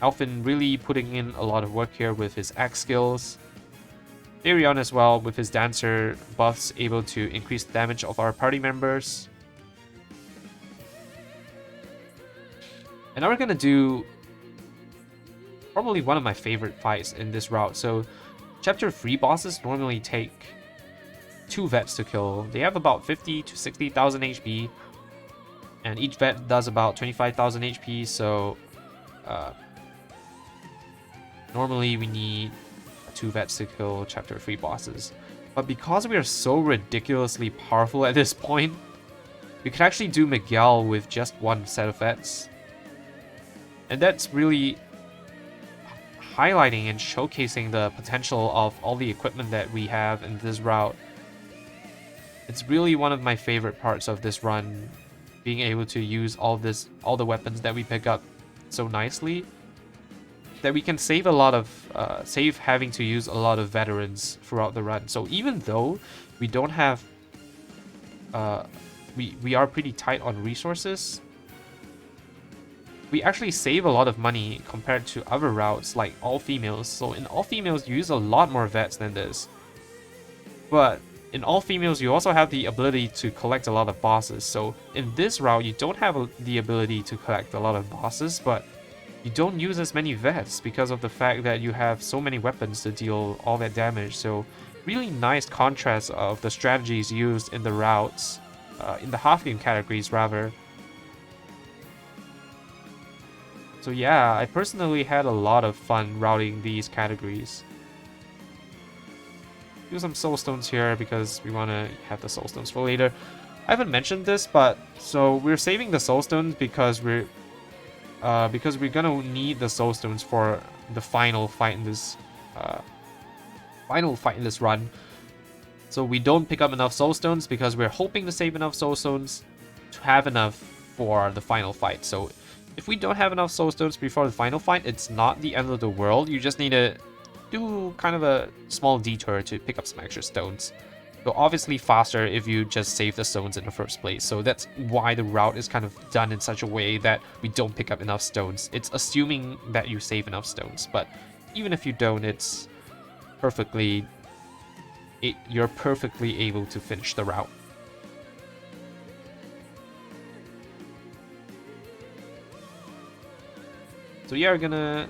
[SPEAKER 1] Elfin really putting in a lot of work here with his axe skills. Therion as well with his dancer buffs, able to increase the damage of our party members. And now we're gonna do probably one of my favorite fights in this route. So chapter 3 bosses normally take 2 vets to kill. They have about 50 to 60,000 HP, and each vet does about 25,000 HP, so normally we need 2 vets to kill chapter 3 bosses. But because we are so ridiculously powerful at this point, we can actually do Miguel with just 1 set of vets. And that's really highlighting and showcasing the potential of all the equipment that we have in this route. It's really one of my favorite parts of this run, being able to use all the weapons that we pick up so nicely, that we can save a lot of save having to use a lot of veterans throughout the run. So even though we don't have we are pretty tight on resources, we actually save a lot of money compared to other routes like all females. So in all females you use a lot more vets than this, but in all females you also have the ability to collect a lot of bosses. So in this route you don't have the ability to collect a lot of bosses, but you don't use as many vets because of the fact that you have so many weapons to deal all that damage. So really nice contrast of the strategies used in the routes, in the half-game categories rather. So yeah, I personally had a lot of fun routing these categories. Do some soul stones here because we want to have the soul stones for later. I haven't mentioned this, but so we're saving the soul stones because we're gonna need the soul stones for the final fight in this run. So we don't pick up enough soul stones because we're hoping to save enough soul stones to have enough for the final fight. So if we don't have enough soul stones before the final fight, it's not the end of the world. You just need to do kind of a small detour to pick up some extra stones. So obviously faster if you just save the stones in the first place. So that's why the route is kind of done in such a way that we don't pick up enough stones. It's assuming that you save enough stones, but even if you don't, it's perfectly you're perfectly able to finish the route. So yeah, we're gonna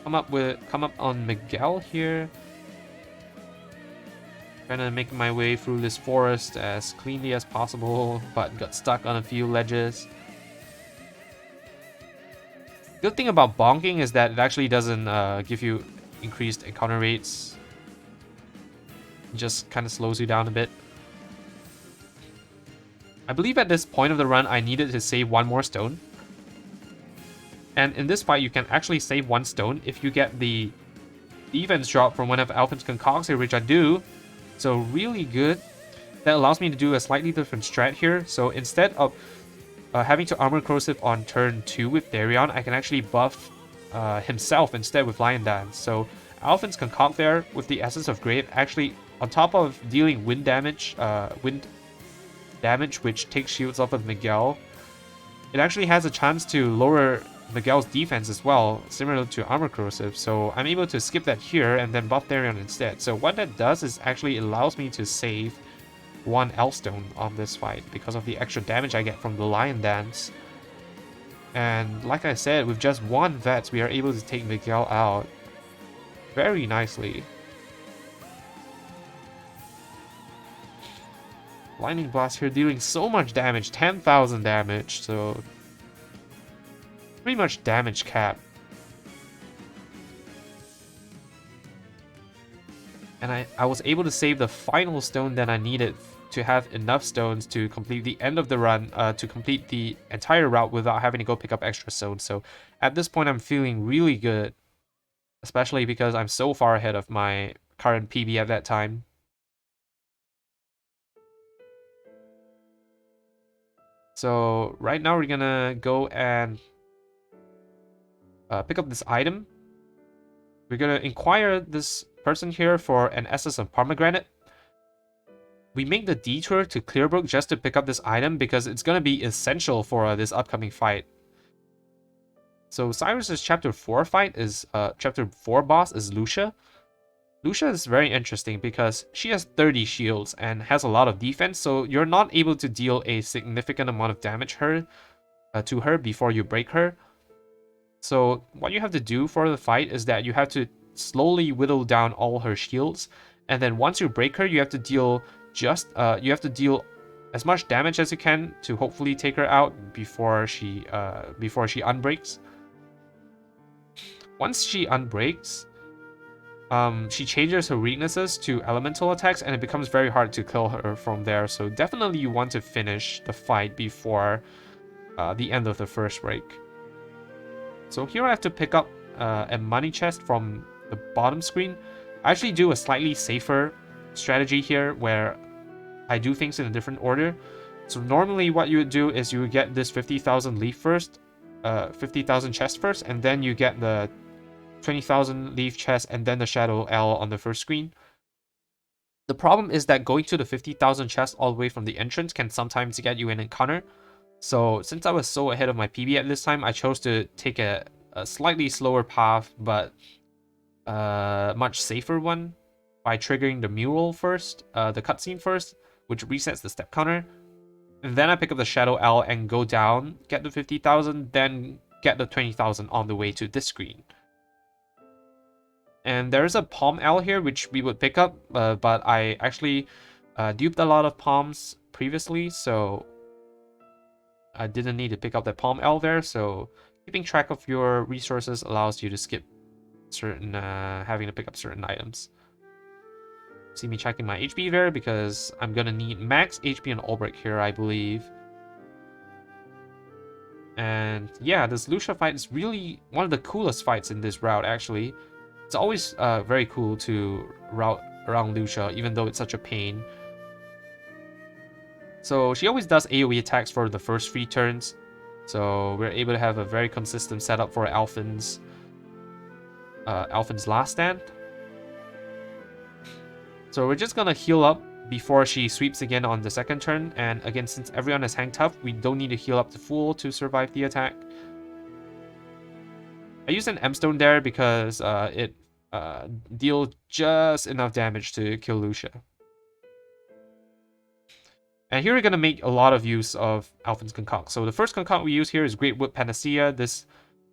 [SPEAKER 1] come up on Miguel here. Trying to make my way through this forest as cleanly as possible, but got stuck on a few ledges. Good thing about bonking is that it actually doesn't give you increased encounter rates. It just kind of slows you down a bit. I believe at this point of the run, I needed to save one more stone. And in this fight, you can actually save one stone if you get the defense drop from one of Elfin's concocts here, which I do. So really good. That allows me to do a slightly different strat here. So instead of having to armor corrosive on turn 2 with Therion, I can actually buff himself instead with Lion Dance. So Elfin's concoct there with the Essence of Grave actually, on top of dealing wind damage, which takes shields off of Miguel, it actually has a chance to lower Miguel's defense as well, similar to armor corrosive. So I'm able to skip that here and then buff Therion instead. So what that does is actually allows me to save one Elfstone on this fight because of the extra damage I get from the Lion Dance. And like I said, with just one Vets, we are able to take Miguel out very nicely. Lightning Blast here dealing so much damage, 10,000 damage, so pretty much damage cap. And I was able to save the final stone that I needed to have enough stones to complete the end of the run, to complete the entire route without having to go pick up extra stones. So at this point, I'm feeling really good, especially because I'm so far ahead of my current PB at that time. So right now we're gonna go and pick up this item. We're gonna inquire this person here for an essence of pomegranate. We make the detour to Clearbrook just to pick up this item because it's gonna be essential for this upcoming fight. So Cyrus's chapter 4 fight is chapter 4 boss is Lucia. Lucia is very interesting because she has 30 shields and has a lot of defense, so you're not able to deal a significant amount of damage to her before you break her. So what you have to do for the fight is that you have to slowly whittle down all her shields, and then once you break her, you have to deal as much damage as you can to hopefully take her out before she unbreaks. Once she unbreaks, she changes her weaknesses to elemental attacks, and it becomes very hard to kill her from there. So definitely you want to finish the fight before the end of the first break. So here I have to pick up a money chest from the bottom screen. I actually do a slightly safer strategy here where I do things in a different order. So normally what you would do is you would get this 50,000 leaf first, 50,000 chest first, and then you get the 20,000 leaf chest and then the shadow L on the first screen. The problem is that going to the 50,000 chest all the way from the entrance can sometimes get you an encounter. So since I was so ahead of my PB at this time, I chose to take a slightly slower path, but much safer one by triggering the mural first, the cutscene first, which resets the step counter. And then I pick up the Shadow L and go down, get the 50,000, then get the 20,000 on the way to this screen. And there's a Palm L here, which we would pick up, but I actually duped a lot of Palms previously, so I didn't need to pick up that Palm L there. So keeping track of your resources allows you to skip certain having to pick up certain items. See me checking my HP there because I'm gonna need max HP and Ulbrick here, I believe. And yeah, this Lucia fight is really one of the coolest fights in this route, actually. It's always very cool to route around Lucia, even though it's such a pain. So she always does AoE attacks for the first 3 turns. So we're able to have a very consistent setup for Elfin's last stand. So we're just gonna heal up before she sweeps again on the second turn. And again, since everyone is hang tough, we don't need to heal up to full to survive the attack. I used an M-Stone there because it deals just enough damage to kill Lucia. And here we're going to make a lot of use of Elfin's Concoct. So the first Concoct we use here is Great Wood Panacea. This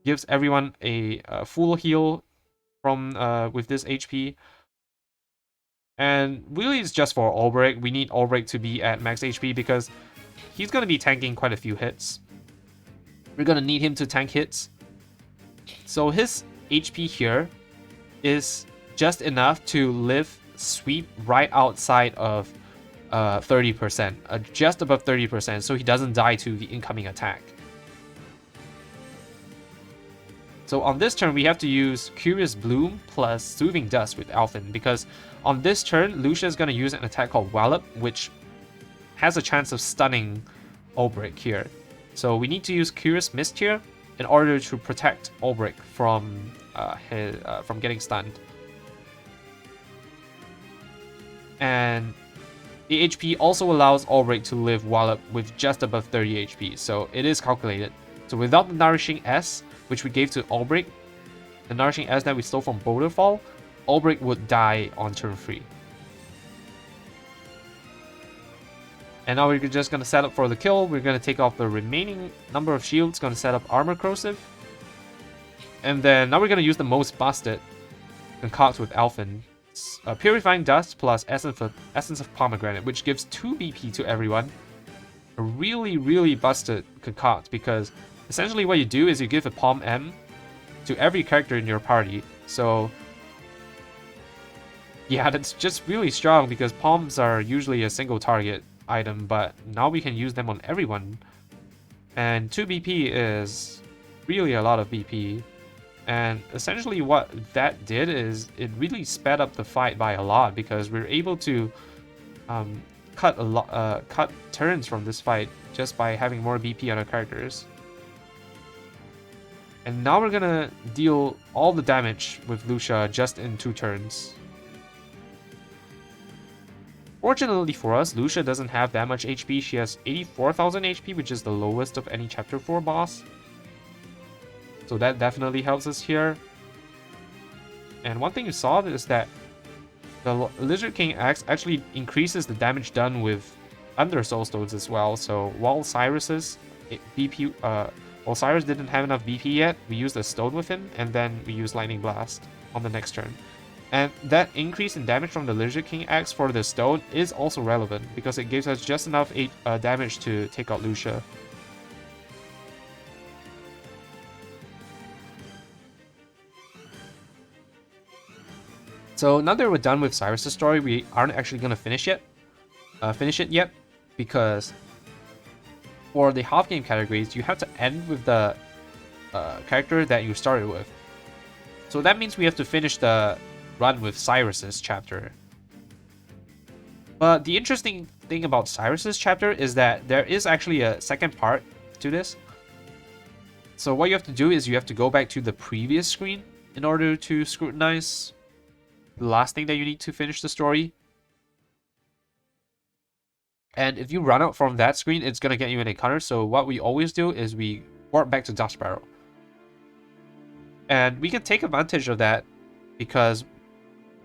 [SPEAKER 1] gives everyone a full heal from with this HP. And really it's just for Ulbrick. We need Ulbrick to be at max HP because he's going to be tanking quite a few hits. We're going to need him to tank hits. So his HP here is just enough to live sweep right outside of 30%, just above 30%, so he doesn't die to the incoming attack. So on this turn, we have to use Curious Bloom plus Soothing Dust with Elfin, because on this turn, Lucia is going to use an attack called Wallop, which has a chance of stunning Ulbrick here. So we need to use Curious Mist here in order to protect Ulbrick from getting stunned. And the HP also allows Ulbrick to live Wallop with just above 30 HP, so it is calculated. So without the Nourishing S, which we gave to Ulbrick, the Nourishing S that we stole from Boulderfall, Ulbrick would die on turn 3. And now we're just going to set up for the kill. We're going to take off the remaining number of shields, going to set up Armor Corrosive. And then now we're going to use the most busted Concoct with Elfin. Purifying Dust plus Essence of Pomegranate, which gives 2 BP to everyone. A really, really busted Concoct, because essentially what you do is you give a Pom M to every character in your party. So yeah, that's just really strong, because Poms are usually a single target item, but now we can use them on everyone. And 2 BP is really a lot of BP. And essentially what that did is it really sped up the fight by a lot, because we're able to cut turns from this fight just by having more BP on our characters. And now we're gonna deal all the damage with Lucia just in 2 turns. Fortunately for us, Lucia doesn't have that much HP. She has 84,000 HP, which is the lowest of any Chapter 4 boss. So that definitely helps us here. And one thing you saw is that the Lizardking axe actually increases the damage done with under Soulstones as well. So while Cyrus didn't have enough BP yet, we used a stone with him, and then we used Lightning Blast on the next turn. And that increase in damage from the Lizardking axe for the stone is also relevant, because it gives us just enough damage to take out Lucia. So now that we're done with Cyrus' story, we aren't actually going to finish it yet, because for the half game categories, you have to end with the character that you started with. So that means we have to finish the run with Cyrus' chapter. But the interesting thing about Cyrus' chapter is that there is actually a second part to this. So what you have to do is you have to go back to the previous screen in order to scrutinize the last thing that you need to finish the story. And if you run out from that screen, it's going to get you an encounter. So what we always do is we warp back to Dust Barrel. And we can take advantage of that, because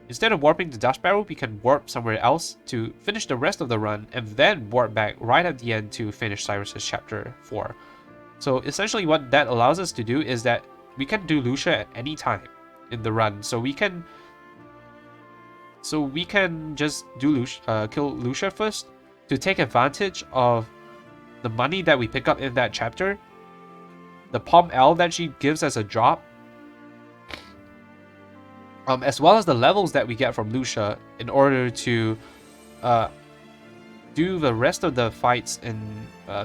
[SPEAKER 1] instead of warping to Dust Barrel, we can warp somewhere else to finish the rest of the run, and then warp back right at the end to finish Cyrus' Chapter 4. So essentially what that allows us to do is that we can do Lucia at any time in the run. So we can just do kill Lucia first to take advantage of the money that we pick up in that chapter, the Pom L that she gives as a drop, as well as the levels that we get from Lucia, in order to do the rest of the fights in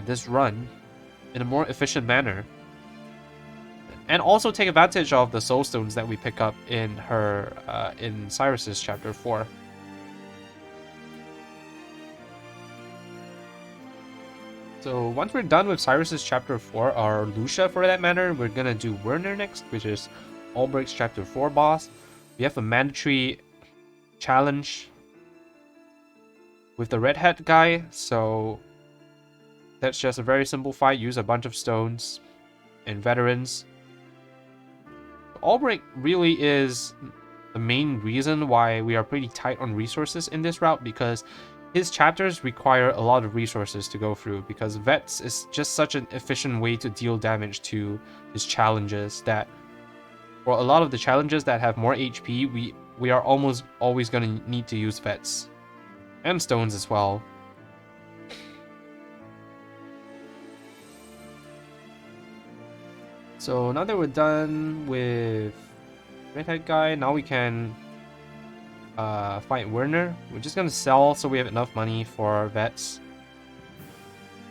[SPEAKER 1] this run in a more efficient manner. And also take advantage of the Soulstones that we pick up in in Cyrus' Chapter 4. So once we're done with Cyrus' Chapter 4, or Lucia for that matter, we're gonna do Werner next, which is Ulbrick's Chapter 4 boss. We have a mandatory challenge with the Red Hat guy, so that's just a very simple fight. Use a bunch of stones and veterans. Ulbrick really is the main reason why we are pretty tight on resources in this route, because his chapters require a lot of resources to go through because Vets is just such an efficient way to deal damage to his challenges that for a lot of the challenges that have more HP, we are almost always going to need to use Vets. And stones as well. So now that we're done with Redhead guy, now we can fight Werner. We're just gonna sell so we have enough money for Vets.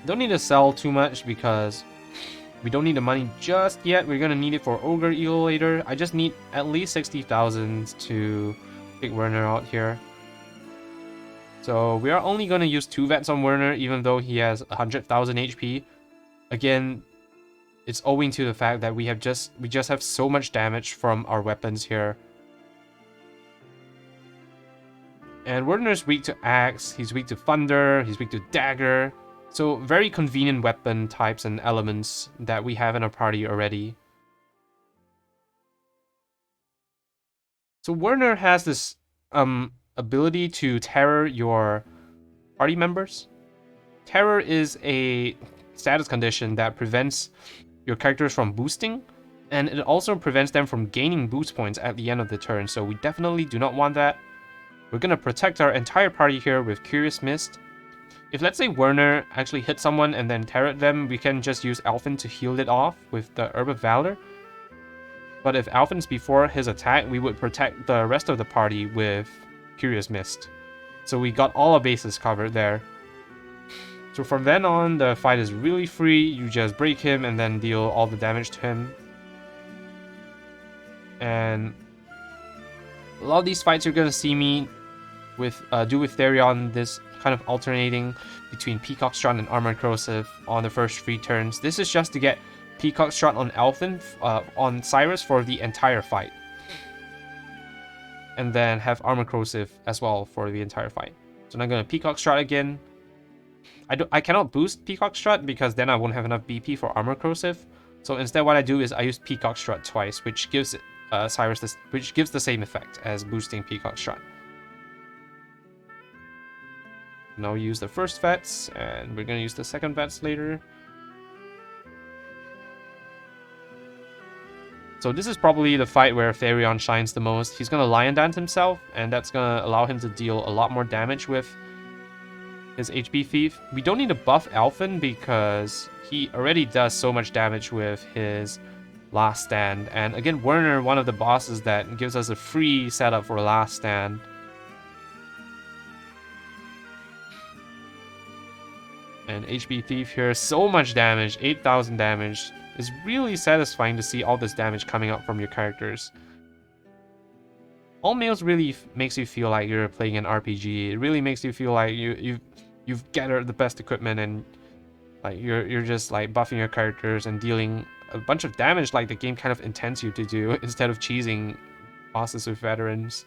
[SPEAKER 1] Don't need to sell too much because we don't need the money just yet. We're gonna need it for Ogre Eagle later. I just need at least 60,000 to take Werner out here. So we are only gonna use 2 Vets on Werner even though he has 100,000 HP. Again, it's owing to the fact that we just have so much damage from our weapons here. And Werner's weak to Axe, he's weak to Thunder, he's weak to Dagger. So very convenient weapon types and elements that we have in our party already. So Werner has this ability to terror your party members. Terror is a status condition that prevents your characters from boosting, and it also prevents them from gaining boost points at the end of the turn, so we definitely do not want that. We're gonna protect our entire party here with Curious Mist. If let's say Werner actually hits someone and then terror them, we can just use Elfin to heal it off with the Herb of Valor. But if Elfin's before his attack, we would protect the rest of the party with Curious Mist. So we got all our bases covered there. So from then on, the fight is really free. You just break him and then deal all the damage to him. And a lot of these fights you're gonna see me do with Therion, this kind of alternating between Peacock Strut and Armor Corrosive on the first 3 turns. This is just to get Peacock Strut on Elfin, on Cyrus for the entire fight. And then have Armor Corrosive as well for the entire fight. So now I'm gonna Peacock Strut again. I cannot boost Peacock Strut because then I won't have enough BP for Armor Corrosive. So instead what I do is I use Peacock Strut twice, which gives Cyrus which gives the same effect as boosting Peacock Strut. Now we use the first Vets, and we're gonna use the second Vets later. So this is probably the fight where Therion shines the most. He's gonna Lion Dance himself, and that's gonna allow him to deal a lot more damage with his HP Thief. We don't need to buff Elfin because he already does so much damage with his Last Stand. And again, Werner, one of the bosses that gives us a free setup for Last Stand. And HP Thief here, so much damage, 8,000 damage. It's really satisfying to see all this damage coming out from your characters. All Males really makes you feel like you're playing an RPG. It really makes you feel like you've gathered the best equipment and like you're just like buffing your characters and dealing a bunch of damage like the game kind of intends you to do instead of cheesing bosses with veterans.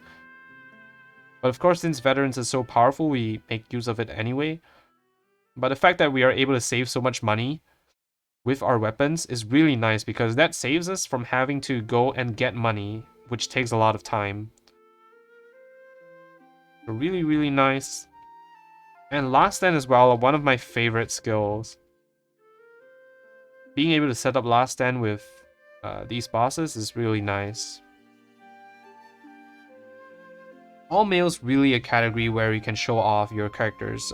[SPEAKER 1] But of course, since veterans is so powerful, we make use of it anyway. But the fact that we are able to save so much money with our weapons is really nice because that saves us from having to go and get money, which takes a lot of time. So really, really nice. And Last Stand as well, one of my favorite skills. Being able to set up Last Stand with these bosses is really nice. All Male's really a category where you can show off your character's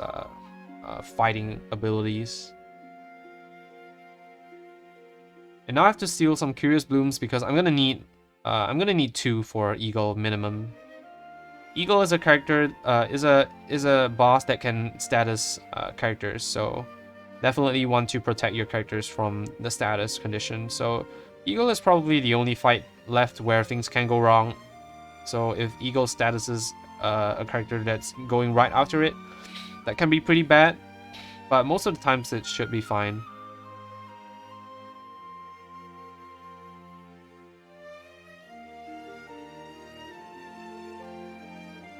[SPEAKER 1] fighting abilities. And now I have to steal some Curious Blooms because I'm gonna need 2 for Eagle minimum. Eagle is a character is a boss that can status characters, so definitely want to protect your characters from the status condition. So Eagle is probably the only fight left where things can go wrong. So if Eagle statuses a character that's going right after it, that can be pretty bad, but most of the times it should be fine.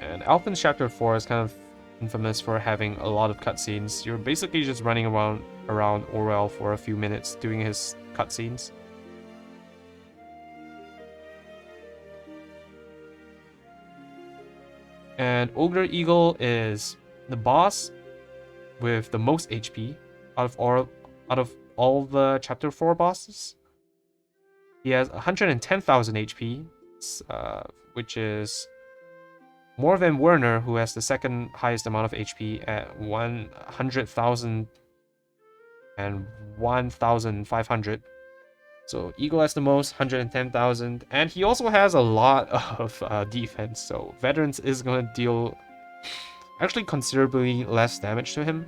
[SPEAKER 1] And Elfin's Chapter 4 is kind of infamous for having a lot of cutscenes. You're basically just running around Orwell for a few minutes doing his cutscenes. And Ogre Eagle is the boss with the most HP out of all the Chapter 4 bosses. He has 110,000 HP, which is more than Werner, who has the second highest amount of HP at 100,000 and 1,500. So Eagle has the most, 110,000, and he also has a lot of defense, so Veterans is going to deal actually considerably less damage to him.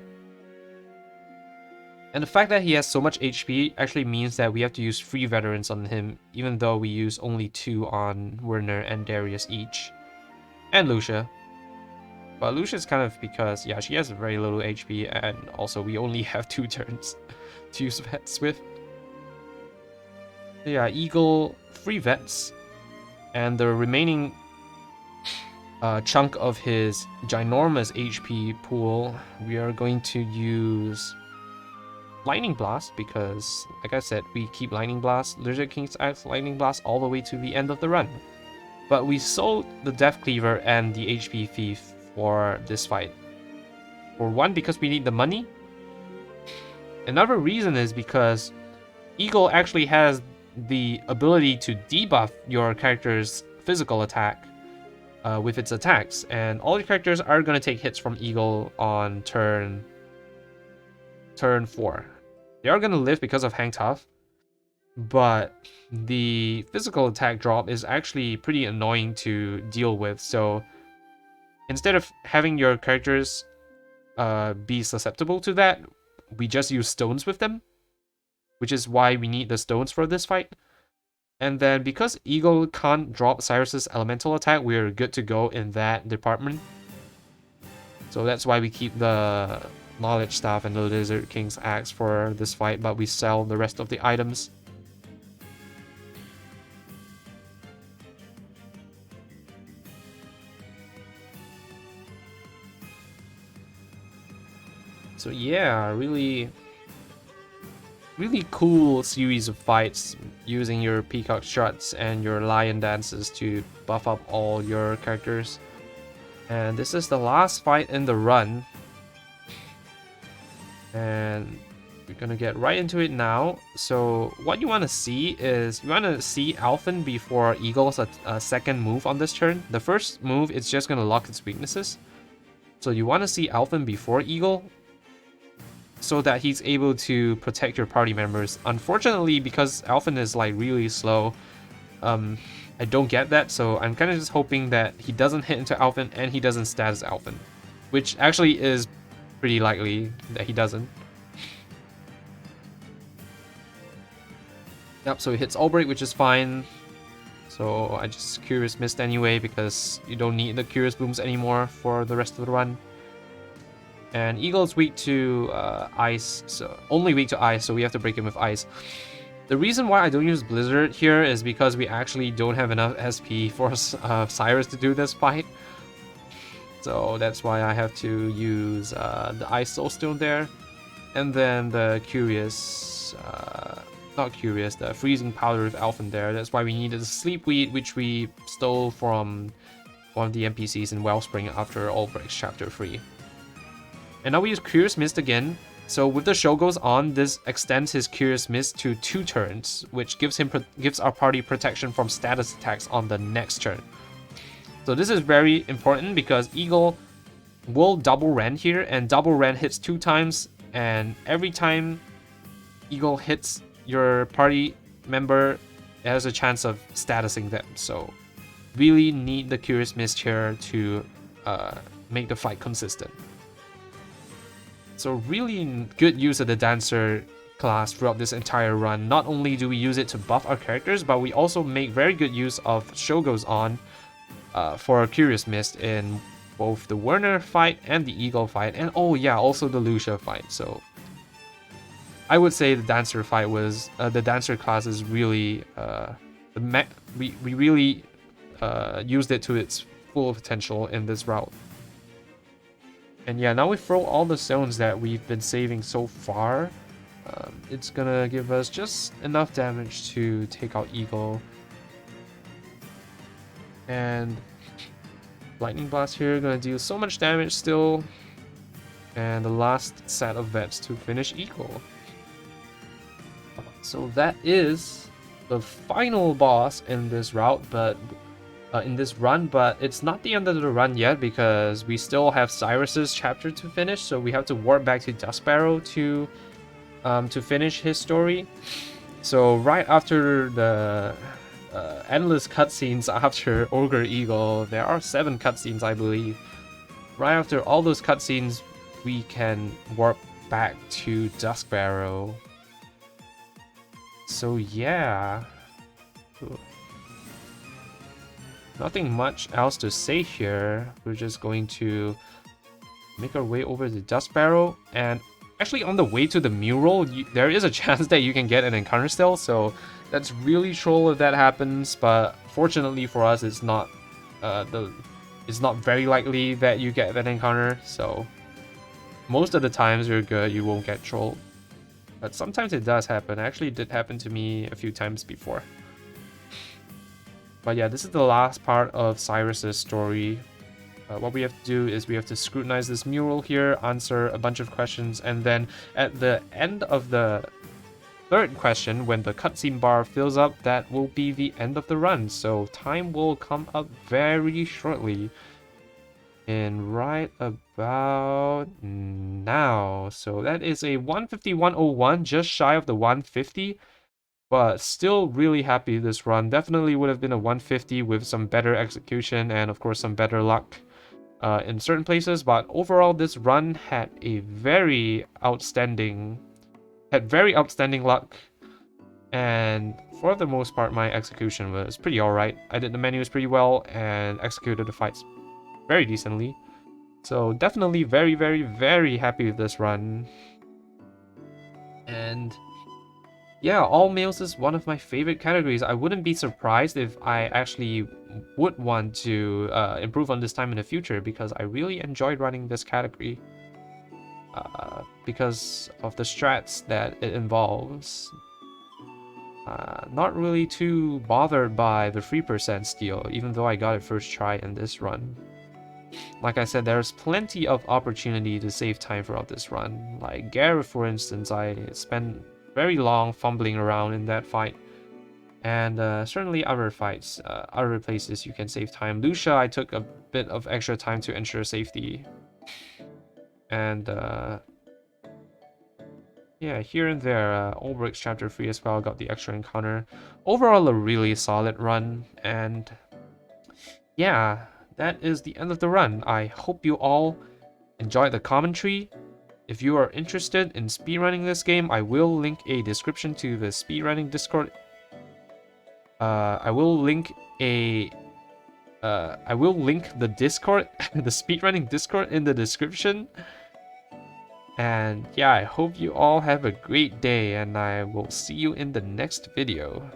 [SPEAKER 1] And the fact that he has so much HP actually means that we have to use 3 Veterans on him, even though we use only 2 on Werner and Darius each. And Lucia. But Lucia's kind of because, yeah, she has very little HP, and also we only have 2 turns to use vets with. So yeah, Eagle, 3 vets, and the remaining chunk of his ginormous HP pool, we are going to use Lightning Blast, because, like I said, we keep Lightning Blast, Lizardking's Axe, Lightning Blast all the way to the end of the run. But we sold the Death Cleaver and the HP Thief for this fight. For one, because we need the money. Another reason is because Eagle actually has the ability to debuff your character's physical attack with its attacks, and all your characters are going to take hits from Eagle on turn 4. They are going to live because of Hang Tough, but the physical attack drop is actually pretty annoying to deal with, so instead of having your characters be susceptible to that, we just use stones with them, which is why we need the stones for this fight. And then because Eagle can't drop Cyrus's elemental attack, we're good to go in that department. So that's why we keep the Knowledge Staff and the Lizardking's Axe for this fight, but we sell the rest of the items. So yeah, really cool series of fights using your Peacock Struts and your Lion Dances to buff up all your characters. And this is the last fight in the run. And we're gonna get right into it now. So what you want to see is, you want to see Elfin before Eagle's second move on this turn. The first move is just gonna lock its weaknesses. So you want to see Elfin before Eagle, so that he's able to protect your party members. Unfortunately, because Elfin is like really slow, I don't get that, so I'm kind of just hoping that he doesn't hit into Elfin and he doesn't status Elfin, which actually is pretty likely that he doesn't. Yep, so he hits Ulbrick, which is fine. So I just Curious Mist anyway, because you don't need the Curious Booms anymore for the rest of the run. And Eagle is weak to ice, so only weak to ice, so we have to break him with ice. The reason why I don't use Blizzard here is because we actually don't have enough SP for Cyrus to do this fight. So that's why I have to use the Ice Soulstone there. And then the the Freezing Powder with Elfin there. That's why we needed the Sleepweed, which we stole from one of the NPCs in Wellspring after Ulbrick's Chapter 3. And now we use Curious Mist again. So with the show goes on, this extends his Curious Mist to 2 turns, which gives our party protection from status attacks on the next turn. So this is very important because Eagle will double rend here, and double rend hits 2 times, and every time Eagle hits your party member, it has a chance of statusing them. So really need the Curious Mist here to make the fight consistent. So really good use of the Dancer class throughout this entire run. Not only do we use it to buff our characters, but we also make very good use of Show Goes On for Curious Mist in both the Werner fight and the Eagle fight, and oh yeah, also the Lucia fight. So I would say the Dancer fight was the Dancer class is really we really used it to its full potential in this route. And yeah, now we throw all the stones that we've been saving so far. It's gonna give us just enough damage to take out Eagle. And Lightning Blast here, gonna deal so much damage still. And the last set of vets to finish equal. So that is the final boss in this route, but in this run, but it's not the end of the run yet because we still have Cyrus's chapter to finish. So we have to warp back to Duskbarrow to finish his story. So right after the endless cutscenes after Ogre Eagle, there are 7 cutscenes, I believe. Right after all those cutscenes, we can warp back to Duskbarrow. So yeah. Nothing much else to say here. We're just going to make our way over to Duskbarrow, and actually on the way to the mural, there is a chance that you can get an encounter still, so that's really troll if that happens, but fortunately for us, it's not very likely that you get that encounter, so most of the times you're good, you won't get trolled. But sometimes it does happen. Actually, it did happen to me a few times before. But yeah, this is the last part of Cyrus's story. What we have to do is we have to scrutinize this mural here, answer a bunch of questions, and then at the end of the 3rd question, when the cutscene bar fills up, that will be the end of the run. So time will come up very shortly. And right about now. So that is a 151.01, just shy of the 150. But still really happy this run. Definitely would have been a 150 with some better execution and of course some better luck in certain places. But overall, this run had very outstanding luck. And for the most part, my execution was pretty alright. I did the menus pretty well and executed the fights very decently. So definitely very, very, very happy with this run. And yeah, all males is one of my favorite categories. I wouldn't be surprised if I actually would want to improve on this time in the future because I really enjoyed running this category because of the strats that it involves. Not really too bothered by the 3% steal, even though I got it first try in this run. Like I said, there's plenty of opportunity to save time throughout this run. Like Gareth, for instance, I spent very long fumbling around in that fight. And certainly other fights, other places you can save time. Lucia, I took a bit of extra time to ensure safety. And yeah, here and there, Ulbrick's Chapter 3 as well got the extra encounter. Overall, a really solid run. And yeah, that is the end of the run. I hope you all enjoyed the commentary. If you are interested in speedrunning this game, I will link a description to the speedrunning Discord. I will link the Discord, the speedrunning Discord in the description. And yeah, I hope you all have a great day, and I will see you in the next video.